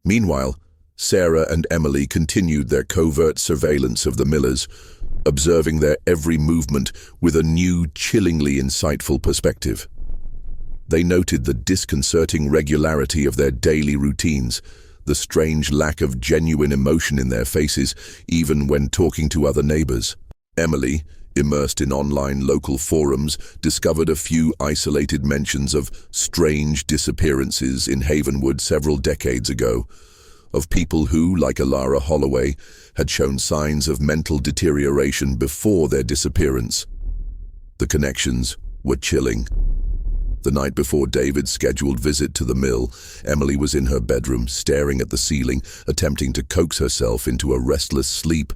Meanwhile, Sarah and Emily continued their covert surveillance of the Millers, observing their every movement with a new, chillingly insightful perspective. They noted the disconcerting regularity of their daily routines, the strange lack of genuine emotion in their faces, even when talking to other neighbors. Emily, immersed in online local forums, discovered a few isolated mentions of strange disappearances in Havenwood several decades ago, of people who, like Elias Holloway, had shown signs of mental deterioration before their disappearance. The connections were chilling. The night before David's scheduled visit to the mill, Emily was in her bedroom, staring at the ceiling, attempting to coax herself into a restless sleep,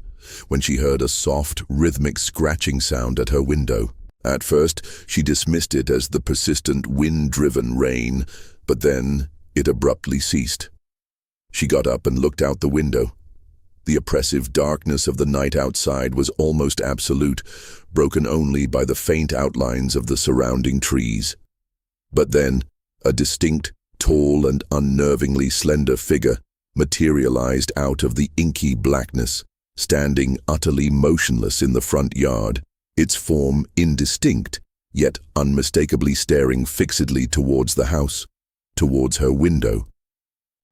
when she heard a soft, rhythmic scratching sound at her window. At first, she dismissed it as the persistent wind-driven rain, but then it abruptly ceased. She got up and looked out the window. The oppressive darkness of the night outside was almost absolute, broken only by the faint outlines of the surrounding trees. But then, a distinct, tall and unnervingly slender figure materialized out of the inky blackness, standing utterly motionless in the front yard, its form indistinct, yet unmistakably staring fixedly towards the house, towards her window.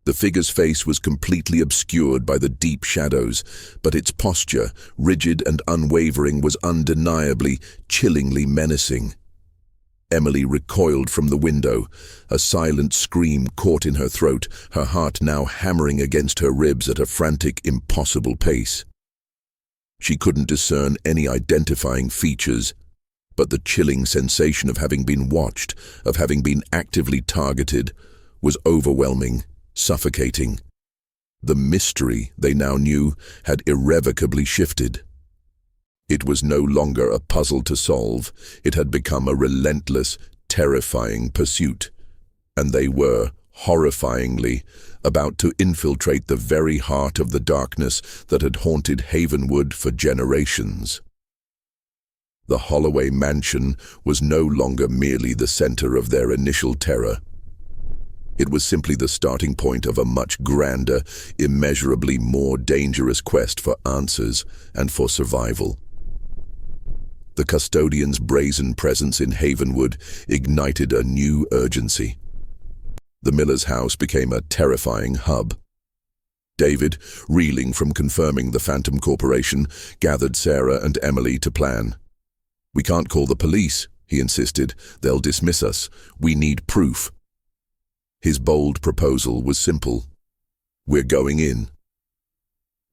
The figure's face was completely obscured by the deep shadows, but its posture, rigid and unwavering, was undeniably, chillingly menacing. Emily recoiled from the window, a silent scream caught in her throat, her heart now hammering against her ribs at a frantic, impossible pace. She couldn't discern any identifying features, but the chilling sensation of having been watched, of having been actively targeted, was overwhelming, suffocating. The mystery, they now knew, had irrevocably shifted. It was no longer a puzzle to solve. It had become a relentless, terrifying pursuit. And they were, horrifyingly, about to infiltrate the very heart of the darkness that had haunted Havenwood for generations. The Holloway mansion was no longer merely the center of their initial terror. It was simply the starting point of a much grander, immeasurably more dangerous quest for answers and for survival. The custodian's brazen presence in Havenwood ignited a new urgency. The miller's house became a terrifying hub. David, reeling from confirming the Phantom Corporation, gathered Sarah and Emily to plan. "We can't call the police," he insisted. "They'll dismiss us. We need proof." His bold proposal was simple. "We're going in."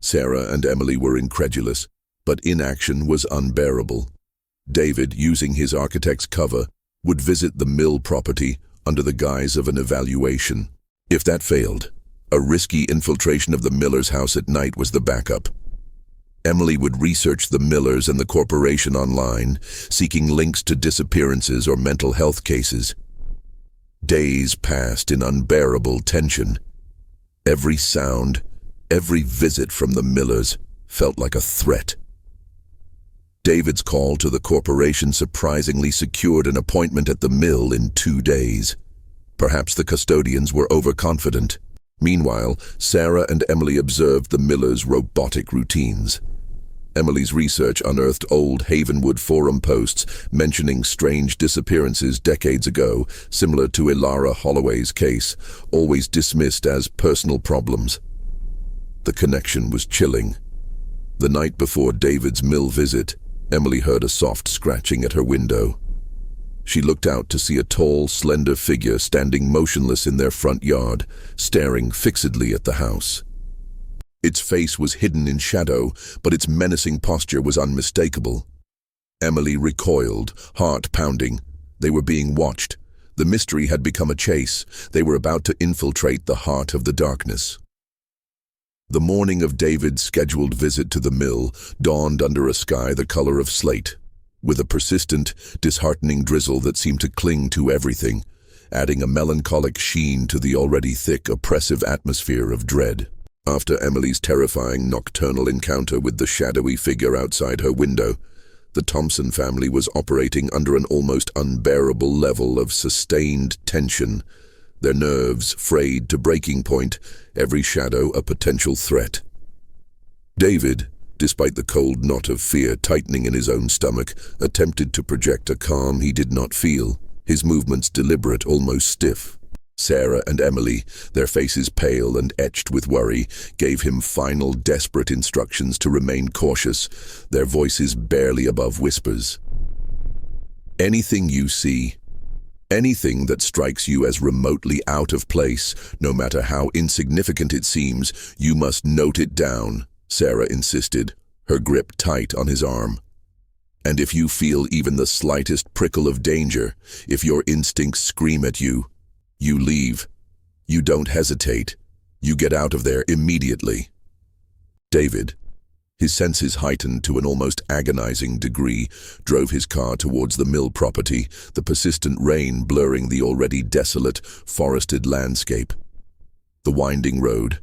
Sarah and Emily were incredulous, but inaction was unbearable. David, using his architect's cover, would visit the mill property under the guise of an evaluation. If that failed, a risky infiltration of the miller's house at night was the backup. Emily would research the millers and the corporation online, seeking links to disappearances or mental health cases. Days passed in unbearable tension. Every sound, every visit from the millers felt like a threat. David's call to the corporation surprisingly secured an appointment at the mill in 2 days. Perhaps the custodians were overconfident. Meanwhile, Sarah and Emily observed the miller's robotic routines. Emily's research unearthed old Havenwood forum posts mentioning strange disappearances decades ago, similar to Elias Holloway's case, always dismissed as personal problems. The connection was chilling. The night before David's mill visit, Emily heard a soft scratching at her window. She looked out to see a tall, slender figure standing motionless in their front yard, staring fixedly at the house. Its face was hidden in shadow, but its menacing posture was unmistakable. Emily recoiled, heart pounding. They were being watched. The mystery had become a chase. They were about to infiltrate the heart of the darkness. The morning of David's scheduled visit to the mill dawned under a sky the color of slate, with a persistent, disheartening drizzle that seemed to cling to everything, adding a melancholic sheen to the already thick, oppressive atmosphere of dread. After Emily's terrifying nocturnal encounter with the shadowy figure outside her window, the Thompson family was operating under an almost unbearable level of sustained tension, their nerves frayed to breaking point, every shadow a potential threat. David, despite the cold knot of fear tightening in his own stomach, attempted to project a calm he did not feel, his movements deliberate, almost stiff. Sarah and Emily, their faces pale and etched with worry, gave him final, desperate instructions to remain cautious, their voices barely above whispers. "Anything you see, Anything that strikes you as remotely out of place, no matter how insignificant it seems, you must note it down, Sarah insisted, her grip tight on his arm. And if you feel even the slightest prickle of danger, if your instincts scream at you, you leave. You don't hesitate. You get out of there immediately. David, his senses heightened to an almost agonizing degree, drove his car towards the mill property, the persistent rain blurring the already desolate, forested landscape. The winding road,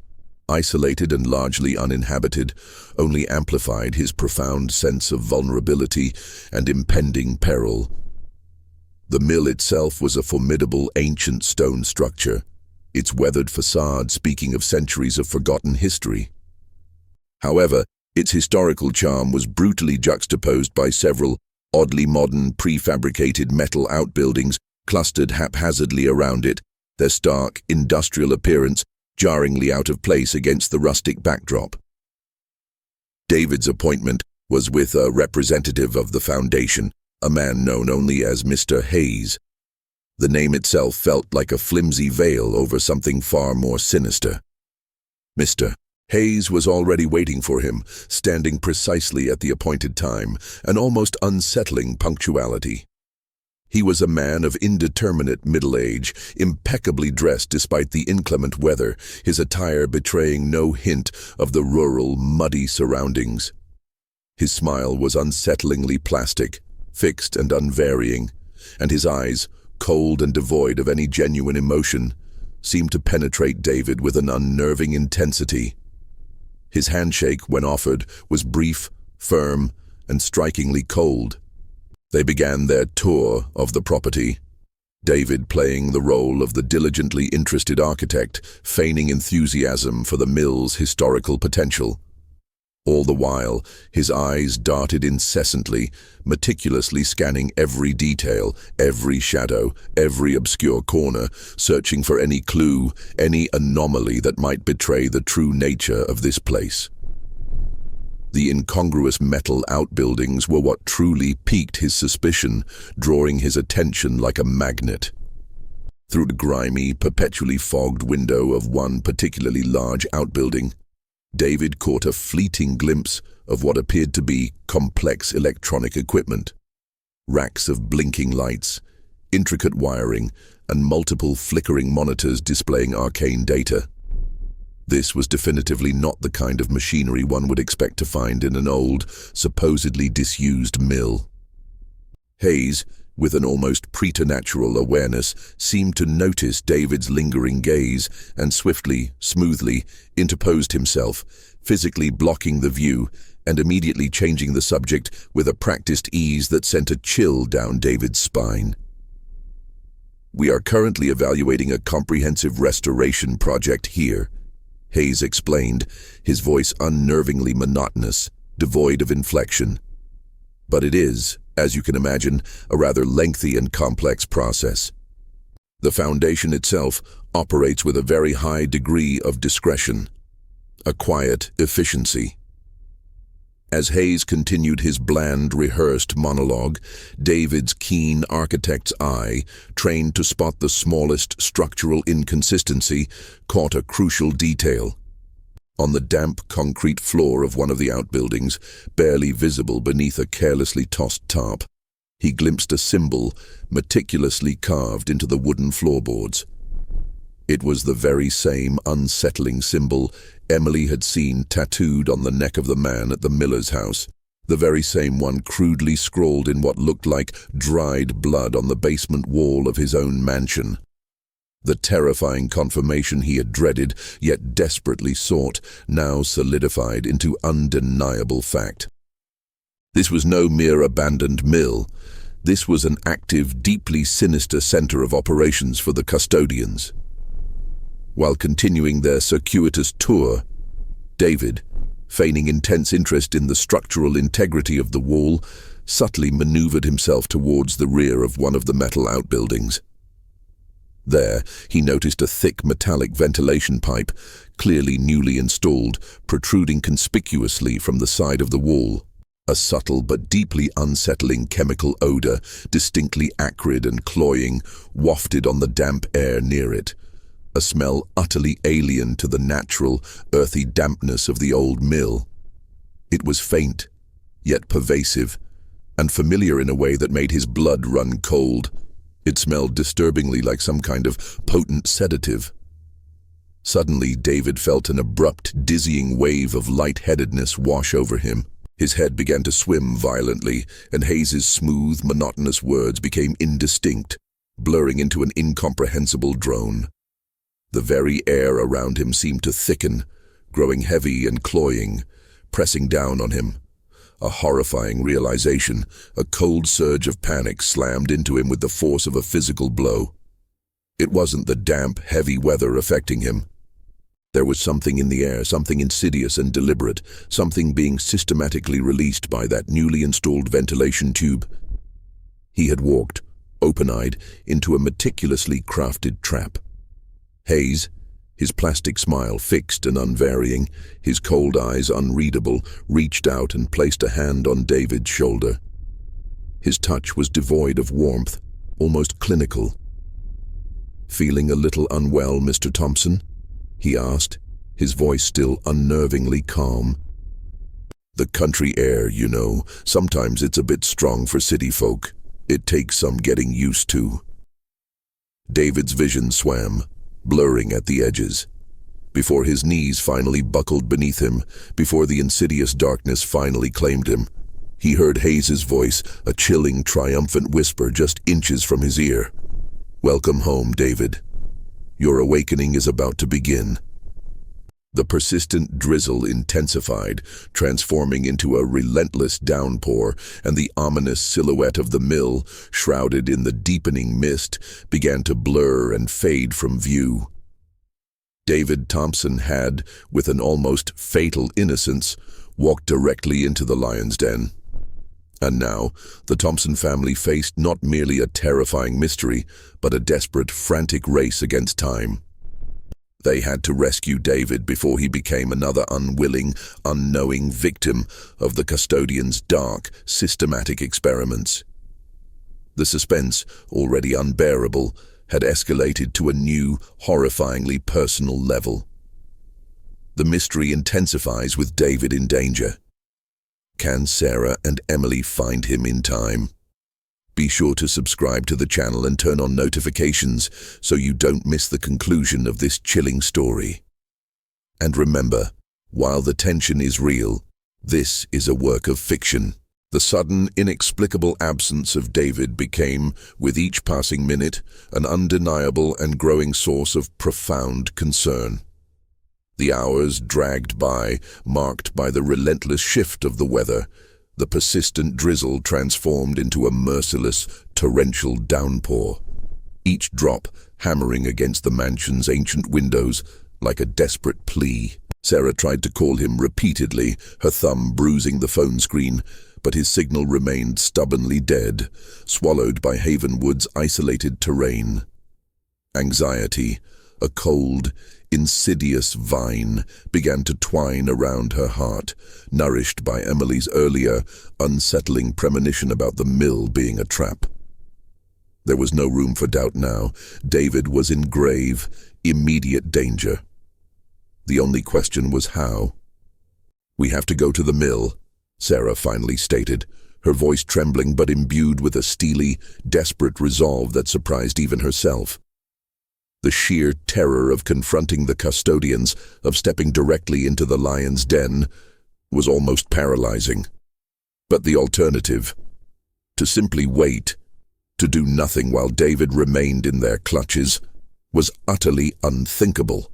isolated and largely uninhabited, only amplified his profound sense of vulnerability and impending peril. The mill itself was a formidable ancient stone structure, its weathered facade speaking of centuries of forgotten history. However, its historical charm was brutally juxtaposed by several oddly modern prefabricated metal outbuildings clustered haphazardly around it, their stark, industrial appearance jarringly out of place against the rustic backdrop. David's appointment was with a representative of the foundation, a man known only as Mr. Hayes. The name itself felt like a flimsy veil over something far more sinister. Mr. Hayes was already waiting for him, standing precisely at the appointed time, an almost unsettling punctuality. He was a man of indeterminate middle age, impeccably dressed despite the inclement weather, his attire betraying no hint of the rural, muddy surroundings. His smile was unsettlingly plastic, fixed and unvarying, and his eyes, cold and devoid of any genuine emotion, seemed to penetrate David with an unnerving intensity. His handshake, when offered, was brief, firm, and strikingly cold. They began their tour of the property, David playing the role of the diligently interested architect, feigning enthusiasm for the mill's historical potential. All the while, his eyes darted incessantly, meticulously scanning every detail, every shadow, every obscure corner, searching for any clue, any anomaly that might betray the true nature of this place. The incongruous metal outbuildings were what truly piqued his suspicion, drawing his attention like a magnet. Through the grimy, perpetually fogged window of one particularly large outbuilding, David caught a fleeting glimpse of what appeared to be complex electronic equipment. Racks of blinking lights, intricate wiring, and multiple flickering monitors displaying arcane data. This was definitively not the kind of machinery one would expect to find in an old, supposedly disused mill. Hayes, with an almost preternatural awareness, seemed to notice David's lingering gaze and swiftly, smoothly, interposed himself, physically blocking the view and immediately changing the subject with a practiced ease that sent a chill down David's spine. "We are currently evaluating a comprehensive restoration project here," Hayes explained, his voice unnervingly monotonous, devoid of inflection. "But it is, as you can imagine, a rather lengthy and complex process. The foundation itself operates with a very high degree of discretion, a quiet efficiency." As Hayes continued his bland, rehearsed monologue, David's keen architect's eye, trained to spot the smallest structural inconsistency, caught a crucial detail. On the damp concrete floor of one of the outbuildings, barely visible beneath a carelessly tossed tarp, he glimpsed a symbol meticulously carved into the wooden floorboards. It was the very same unsettling symbol Emily had seen tattooed on the neck of the man at the miller's house, the very same one crudely scrawled in what looked like dried blood on the basement wall of his own mansion. The terrifying confirmation he had dreaded, yet desperately sought, now solidified into undeniable fact. This was no mere abandoned mill. This was an active, deeply sinister center of operations for the custodians. While continuing their circuitous tour, David, feigning intense interest in the structural integrity of the wall, subtly maneuvered himself towards the rear of one of the metal outbuildings. There, he noticed a thick metallic ventilation pipe, clearly newly installed, protruding conspicuously from the side of the wall. A subtle but deeply unsettling chemical odor, distinctly acrid and cloying, wafted on the damp air near it. A smell utterly alien to the natural, earthy dampness of the old mill. It was faint, yet pervasive, and familiar in a way that made his blood run cold. It smelled disturbingly like some kind of potent sedative. Suddenly, David felt an abrupt, dizzying wave of lightheadedness wash over him. His head began to swim violently, and Hayes's smooth, monotonous words became indistinct, blurring into an incomprehensible drone. The very air around him seemed to thicken, growing heavy and cloying, pressing down on him. A horrifying realization, a cold surge of panic slammed into him with the force of a physical blow. It wasn't the damp, heavy weather affecting him. There was something in the air, something insidious and deliberate, something being systematically released by that newly installed ventilation tube. He had walked, open-eyed, into a meticulously crafted trap. Hayes, his plastic smile fixed and unvarying, his cold eyes unreadable, reached out and placed a hand on David's shoulder. His touch was devoid of warmth, almost clinical. "Feeling a little unwell, Mr. Thompson?" he asked, his voice still unnervingly calm. "The country air, you know, sometimes it's a bit strong for city folk. It takes some getting used to." David's vision swam, blurring at the edges. Before his knees finally buckled beneath him, before the insidious darkness finally claimed him, he heard Hayes's voice, a chilling, triumphant whisper just inches from his ear. "Welcome home, David. Your awakening is about to begin." The persistent drizzle intensified, transforming into a relentless downpour, and the ominous silhouette of the mill, shrouded in the deepening mist, began to blur and fade from view. David Thompson had, with an almost fatal innocence, walked directly into the lion's den. And now, the Thompson family faced not merely a terrifying mystery, but a desperate, frantic race against time. They had to rescue David before he became another unwilling, unknowing victim of the custodian's dark, systematic experiments. The suspense, already unbearable, had escalated to a new, horrifyingly personal level. The mystery intensifies with David in danger. Can Sarah and Emily find him in time? Be sure to subscribe to the channel and turn on notifications so you don't miss the conclusion of this chilling story. And remember, while the tension is real, this is a work of fiction. The sudden, inexplicable absence of David became, with each passing minute, an undeniable and growing source of profound concern. The hours dragged by, marked by the relentless shift of the weather. The persistent drizzle transformed into a merciless, torrential downpour, each drop hammering against the mansion's ancient windows like a desperate plea. Sarah tried to call him repeatedly, her thumb bruising the phone screen, but his signal remained stubbornly dead, swallowed by Havenwood's isolated terrain. Anxiety, a cold, insidious vine, began to twine around her heart, nourished by Emily's earlier, unsettling premonition about the mill being a trap. There was no room for doubt now. David was in grave, immediate danger. The only question was how. "We have to go to the mill," Sarah finally stated, her voice trembling but imbued with a steely, desperate resolve that surprised even herself. The sheer terror of confronting the custodians, of stepping directly into the lion's den, was almost paralyzing. But the alternative, to simply wait, to do nothing while David remained in their clutches, was utterly unthinkable.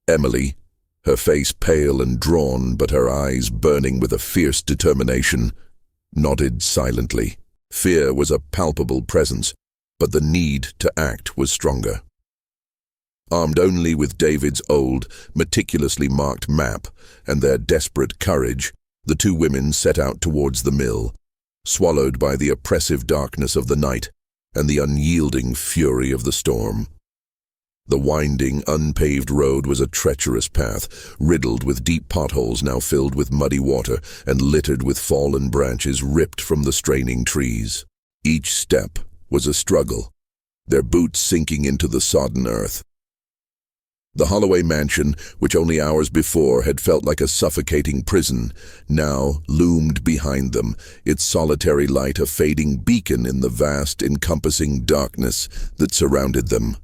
Emily, her face pale and drawn but her eyes burning with a fierce determination, nodded silently. Fear was a palpable presence, but the need to act was stronger. Armed only with David's old, meticulously marked map and their desperate courage, the two women set out towards the mill, swallowed by the oppressive darkness of the night and the unyielding fury of the storm. The winding, unpaved road was a treacherous path, riddled with deep potholes now filled with muddy water and littered with fallen branches ripped from the straining trees. Each step was a struggle, their boots sinking into the sodden earth. The Holloway mansion, which only hours before had felt like a suffocating prison, now loomed behind them, its solitary light a fading beacon in the vast, encompassing darkness that surrounded them.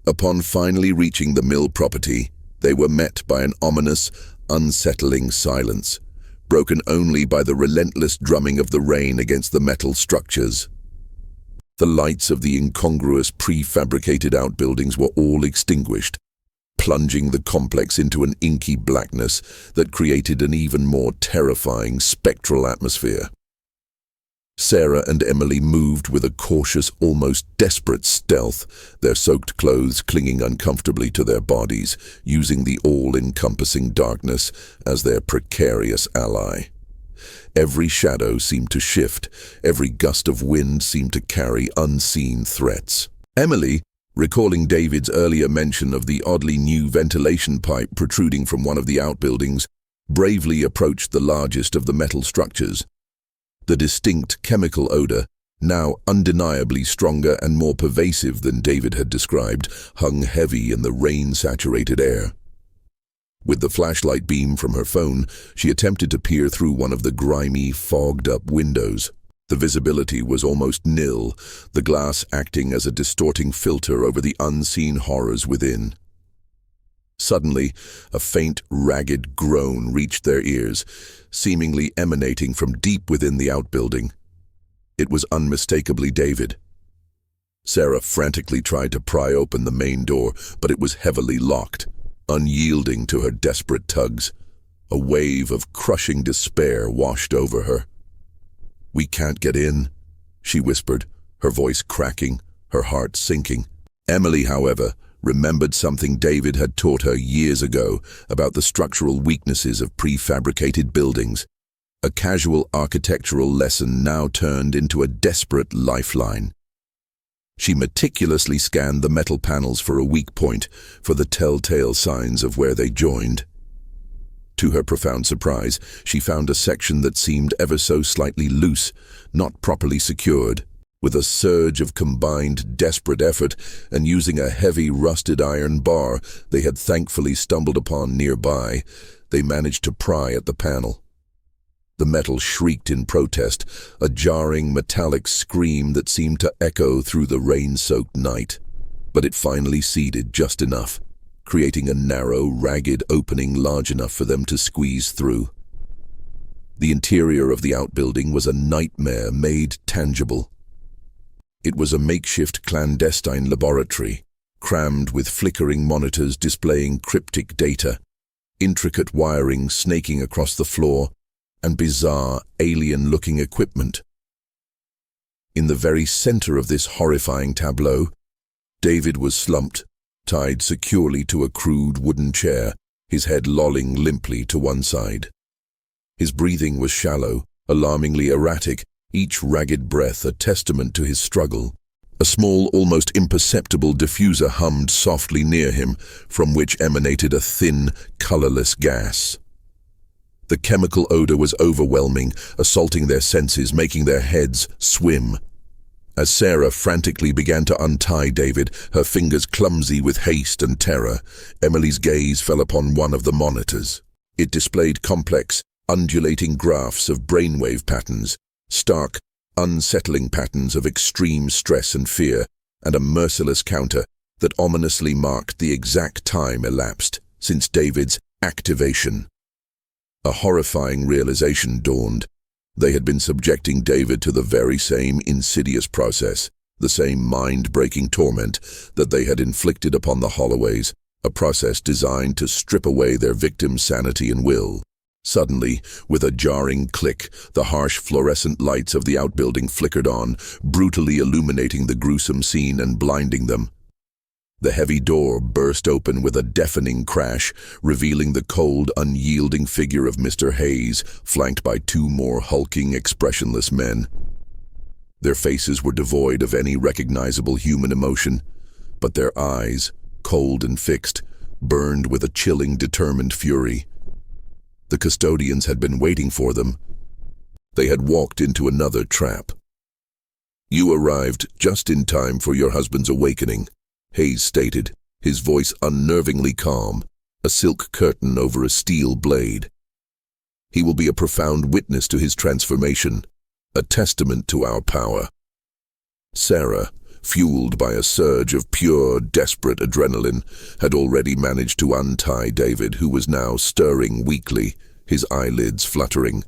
Upon finally reaching the mill property, they were met by an ominous, unsettling silence, broken only by the relentless drumming of the rain against the metal structures. The lights of the incongruous prefabricated outbuildings were all extinguished, plunging the complex into an inky blackness that created an even more terrifying spectral atmosphere. Sarah and Emily moved with a cautious, almost desperate stealth, their soaked clothes clinging uncomfortably to their bodies, using the all-encompassing darkness as their precarious ally. Every shadow seemed to shift, every gust of wind seemed to carry unseen threats. Emily, recalling David's earlier mention of the oddly new ventilation pipe protruding from one of the outbuildings, bravely approached the largest of the metal structures. The distinct chemical odor, now undeniably stronger and more pervasive than David had described, hung heavy in the rain-saturated air. With the flashlight beam from her phone, she attempted to peer through one of the grimy, fogged-up windows. The visibility was almost nil, the glass acting as a distorting filter over the unseen horrors within. Suddenly, a faint, ragged groan reached their ears, seemingly emanating from deep within the outbuilding. It was unmistakably David. Sarah frantically tried to pry open the main door, but it was heavily locked, unyielding to her desperate tugs. A wave of crushing despair washed over her. "We can't get in," she whispered, her voice cracking, her heart sinking. Emily, however, remembered something David had taught her years ago about the structural weaknesses of prefabricated buildings. A casual architectural lesson now turned into a desperate lifeline. She meticulously scanned the metal panels for a weak point, for the telltale signs of where they joined. To her profound surprise, she found a section that seemed ever so slightly loose, not properly secured. With a surge of combined, desperate effort, and using a heavy, rusted iron bar they had thankfully stumbled upon nearby, they managed to pry at the panel. The metal shrieked in protest, a jarring, metallic scream that seemed to echo through the rain-soaked night. But it finally ceded just enough, creating a narrow, ragged opening large enough for them to squeeze through. The interior of the outbuilding was a nightmare made tangible. It was a makeshift clandestine laboratory, crammed with flickering monitors displaying cryptic data, intricate wiring snaking across the floor, and bizarre, alien-looking equipment. In the very center of this horrifying tableau, David was slumped, tied securely to a crude wooden chair, his head lolling limply to one side. His breathing was shallow, alarmingly erratic, each ragged breath a testament to his struggle. A small, almost imperceptible diffuser hummed softly near him, from which emanated a thin, colorless gas. The chemical odor was overwhelming, assaulting their senses, making their heads swim. As Sarah frantically began to untie David, her fingers clumsy with haste and terror, Emily's gaze fell upon one of the monitors. It displayed complex, undulating graphs of brainwave patterns, stark, unsettling patterns of extreme stress and fear, and a merciless counter that ominously marked the exact time elapsed since David's activation. A horrifying realization dawned. They had been subjecting David to the very same insidious process, the same mind-breaking torment that they had inflicted upon the Holloways, a process designed to strip away their victim's sanity and will. Suddenly, with a jarring click, the harsh fluorescent lights of the outbuilding flickered on, brutally illuminating the gruesome scene and blinding them. The heavy door burst open with a deafening crash, revealing the cold, unyielding figure of Mr. Hayes, flanked by two more hulking, expressionless men. Their faces were devoid of any recognizable human emotion. but their eyes, cold and fixed, burned with a chilling, determined fury. The custodians had been waiting for them. They had walked into another trap. "You arrived just in time for your husband's awakening," Hayes stated, his voice unnervingly calm, a silk curtain over a steel blade. "He will be a profound witness to his transformation, a testament to our power." Sarah, fueled by a surge of pure, desperate adrenaline, had already managed to untie David, who was now stirring weakly, his eyelids fluttering.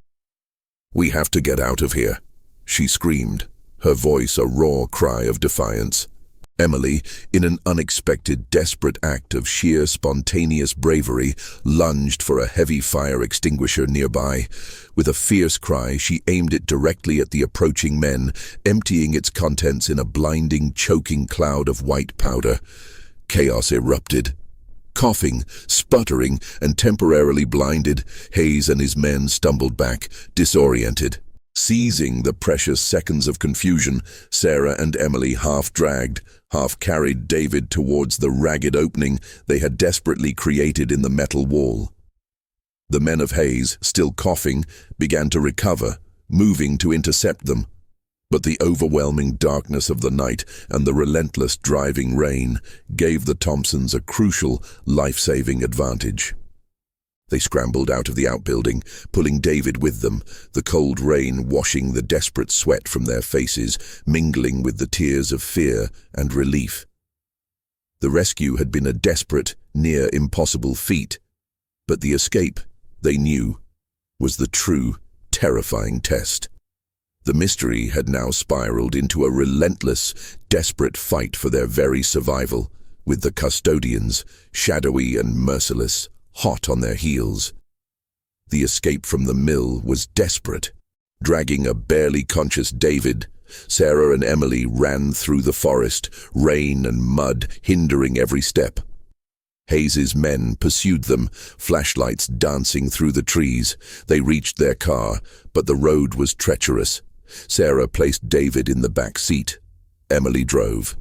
"We have to get out of here," she screamed, her voice a raw cry of defiance. Emily, in an unexpected, desperate act of sheer, spontaneous bravery, lunged for a heavy fire extinguisher nearby. With a fierce cry, she aimed it directly at the approaching men, emptying its contents in a blinding, choking cloud of white powder. Chaos erupted. Coughing, sputtering, and temporarily blinded, Hayes and his men stumbled back, disoriented. Seizing the precious seconds of confusion, Sarah and Emily half-dragged, half-carried David towards the ragged opening they had desperately created in the metal wall. The men of Hayes, still coughing, began to recover, moving to intercept them. But the overwhelming darkness of the night and the relentless driving rain gave the Thompsons a crucial, life-saving advantage. They scrambled out of the outbuilding, pulling David with them, the cold rain washing the desperate sweat from their faces, mingling with the tears of fear and relief. The rescue had been a desperate, near impossible feat, but the escape, they knew, was the true, terrifying test. The mystery had now spiraled into a relentless, desperate fight for their very survival, with the custodians, shadowy and merciless, hot on their heels. The escape from the mill was desperate. Dragging a barely conscious David, Sarah and Emily ran through the forest, rain and mud hindering every step. Hayes's men pursued them, flashlights dancing through the trees. They reached their car, but the road was treacherous. Sarah placed David in the back seat. Emily drove.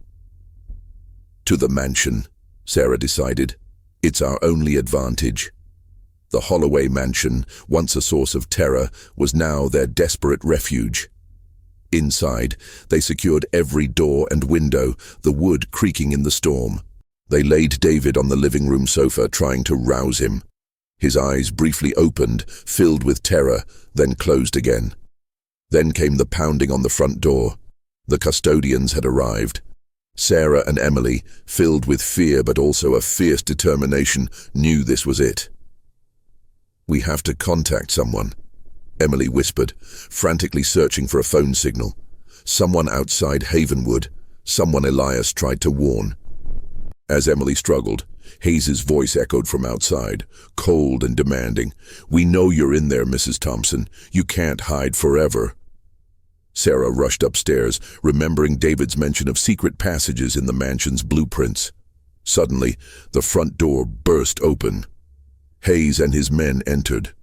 "To the mansion," Sarah decided. "It's our only advantage." The Holloway mansion, once a source of terror, was now their desperate refuge. Inside, they secured every door and window, the wood creaking in the storm. They laid David on the living room sofa, trying to rouse him. His eyes briefly opened, filled with terror, then closed again. Then came the pounding on the front door. The custodians had arrived. Sarah and Emily, filled with fear but also a fierce determination, knew this was it. "We have to contact someone," Emily whispered, frantically searching for a phone signal. Someone outside Havenwood, someone Elias tried to warn. As Emily struggled, Hayes's voice echoed from outside, cold and demanding. "We know you're in there, Mrs. Thompson. You can't hide forever." Sarah rushed upstairs, remembering David's mention of secret passages in the mansion's blueprints. Suddenly, the front door burst open. Hayes and his men entered.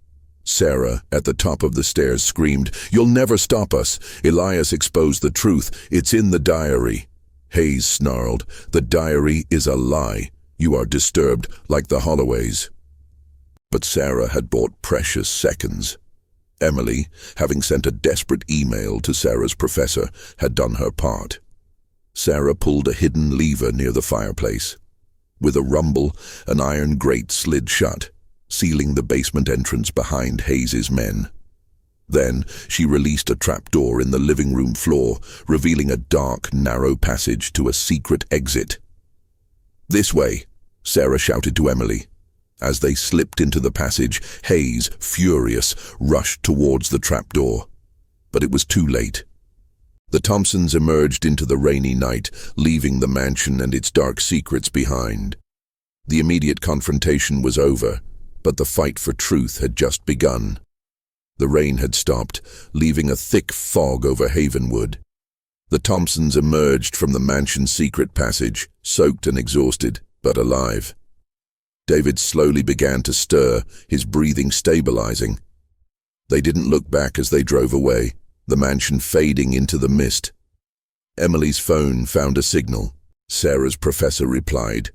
Sarah, at the top of the stairs, screamed, "You'll never stop us! Elias exposed the truth. It's in the diary." Hayes snarled, "The diary is a lie. You are disturbed, like the Holloways." But Sarah had bought precious seconds. Emily, having sent a desperate email to Sarah's professor, had done her part. Sarah pulled a hidden lever near the fireplace. With a rumble, an iron grate slid shut, sealing the basement entrance behind Hayes's men. Then she released a trapdoor in the living room floor, revealing a dark, narrow passage to a secret exit. "This way," Sarah shouted to Emily. As they slipped into the passage, Hayes, furious, rushed towards the trapdoor. But it was too late. The Thompsons emerged into the rainy night, leaving the mansion and its dark secrets behind. The immediate confrontation was over, but the fight for truth had just begun. The rain had stopped, leaving a thick fog over Havenwood. The Thompsons emerged from the mansion's secret passage, soaked and exhausted, but alive. David slowly began to stir, his breathing stabilizing. They didn't look back as they drove away, the mansion fading into the mist. Emily's phone found a signal. Sarah's professor replied.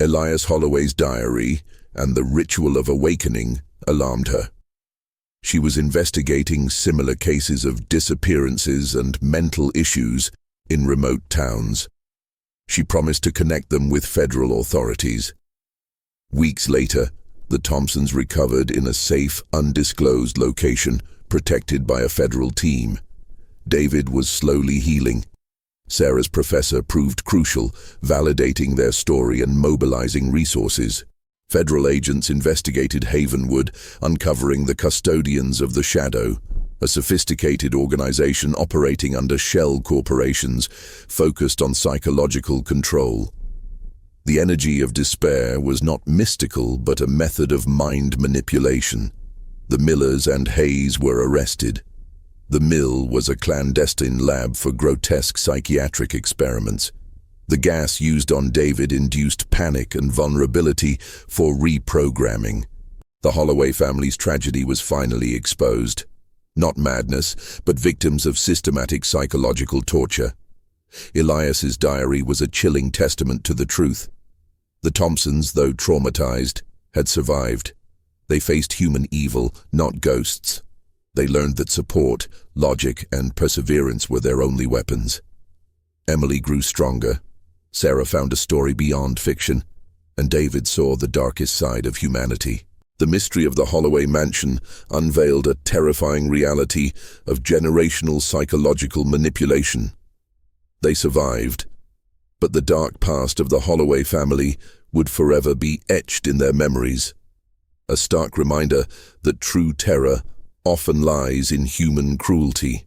Elias Holloway's diary and the ritual of awakening alarmed her. She was investigating similar cases of disappearances and mental issues in remote towns. She promised to connect them with federal authorities. Weeks later, the Thompsons recovered in a safe, undisclosed location, protected by a federal team. David was slowly healing. Sarah's professor proved crucial, validating their story and mobilizing resources. Federal agents investigated Havenwood, uncovering the custodians of the Shadow, a sophisticated organization operating under shell corporations focused on psychological control. The energy of despair was not mystical but a method of mind manipulation. The Millers and Hayes were arrested. The mill was a clandestine lab for grotesque psychiatric experiments. The gas used on David induced panic and vulnerability for reprogramming. The Holloway family's tragedy was finally exposed. Not madness, but victims of systematic psychological torture. Elias's diary was a chilling testament to the truth. The Thompsons, though traumatized, had survived. They faced human evil, not ghosts. They learned that support, logic, and perseverance were their only weapons. Emily grew stronger. Sarah found a story beyond fiction, and David saw the darkest side of humanity. The mystery of the Holloway mansion unveiled a terrifying reality of generational psychological manipulation. They survived, but the dark past of the Holloway family would forever be etched in their memories. A stark reminder that true terror often lies in human cruelty.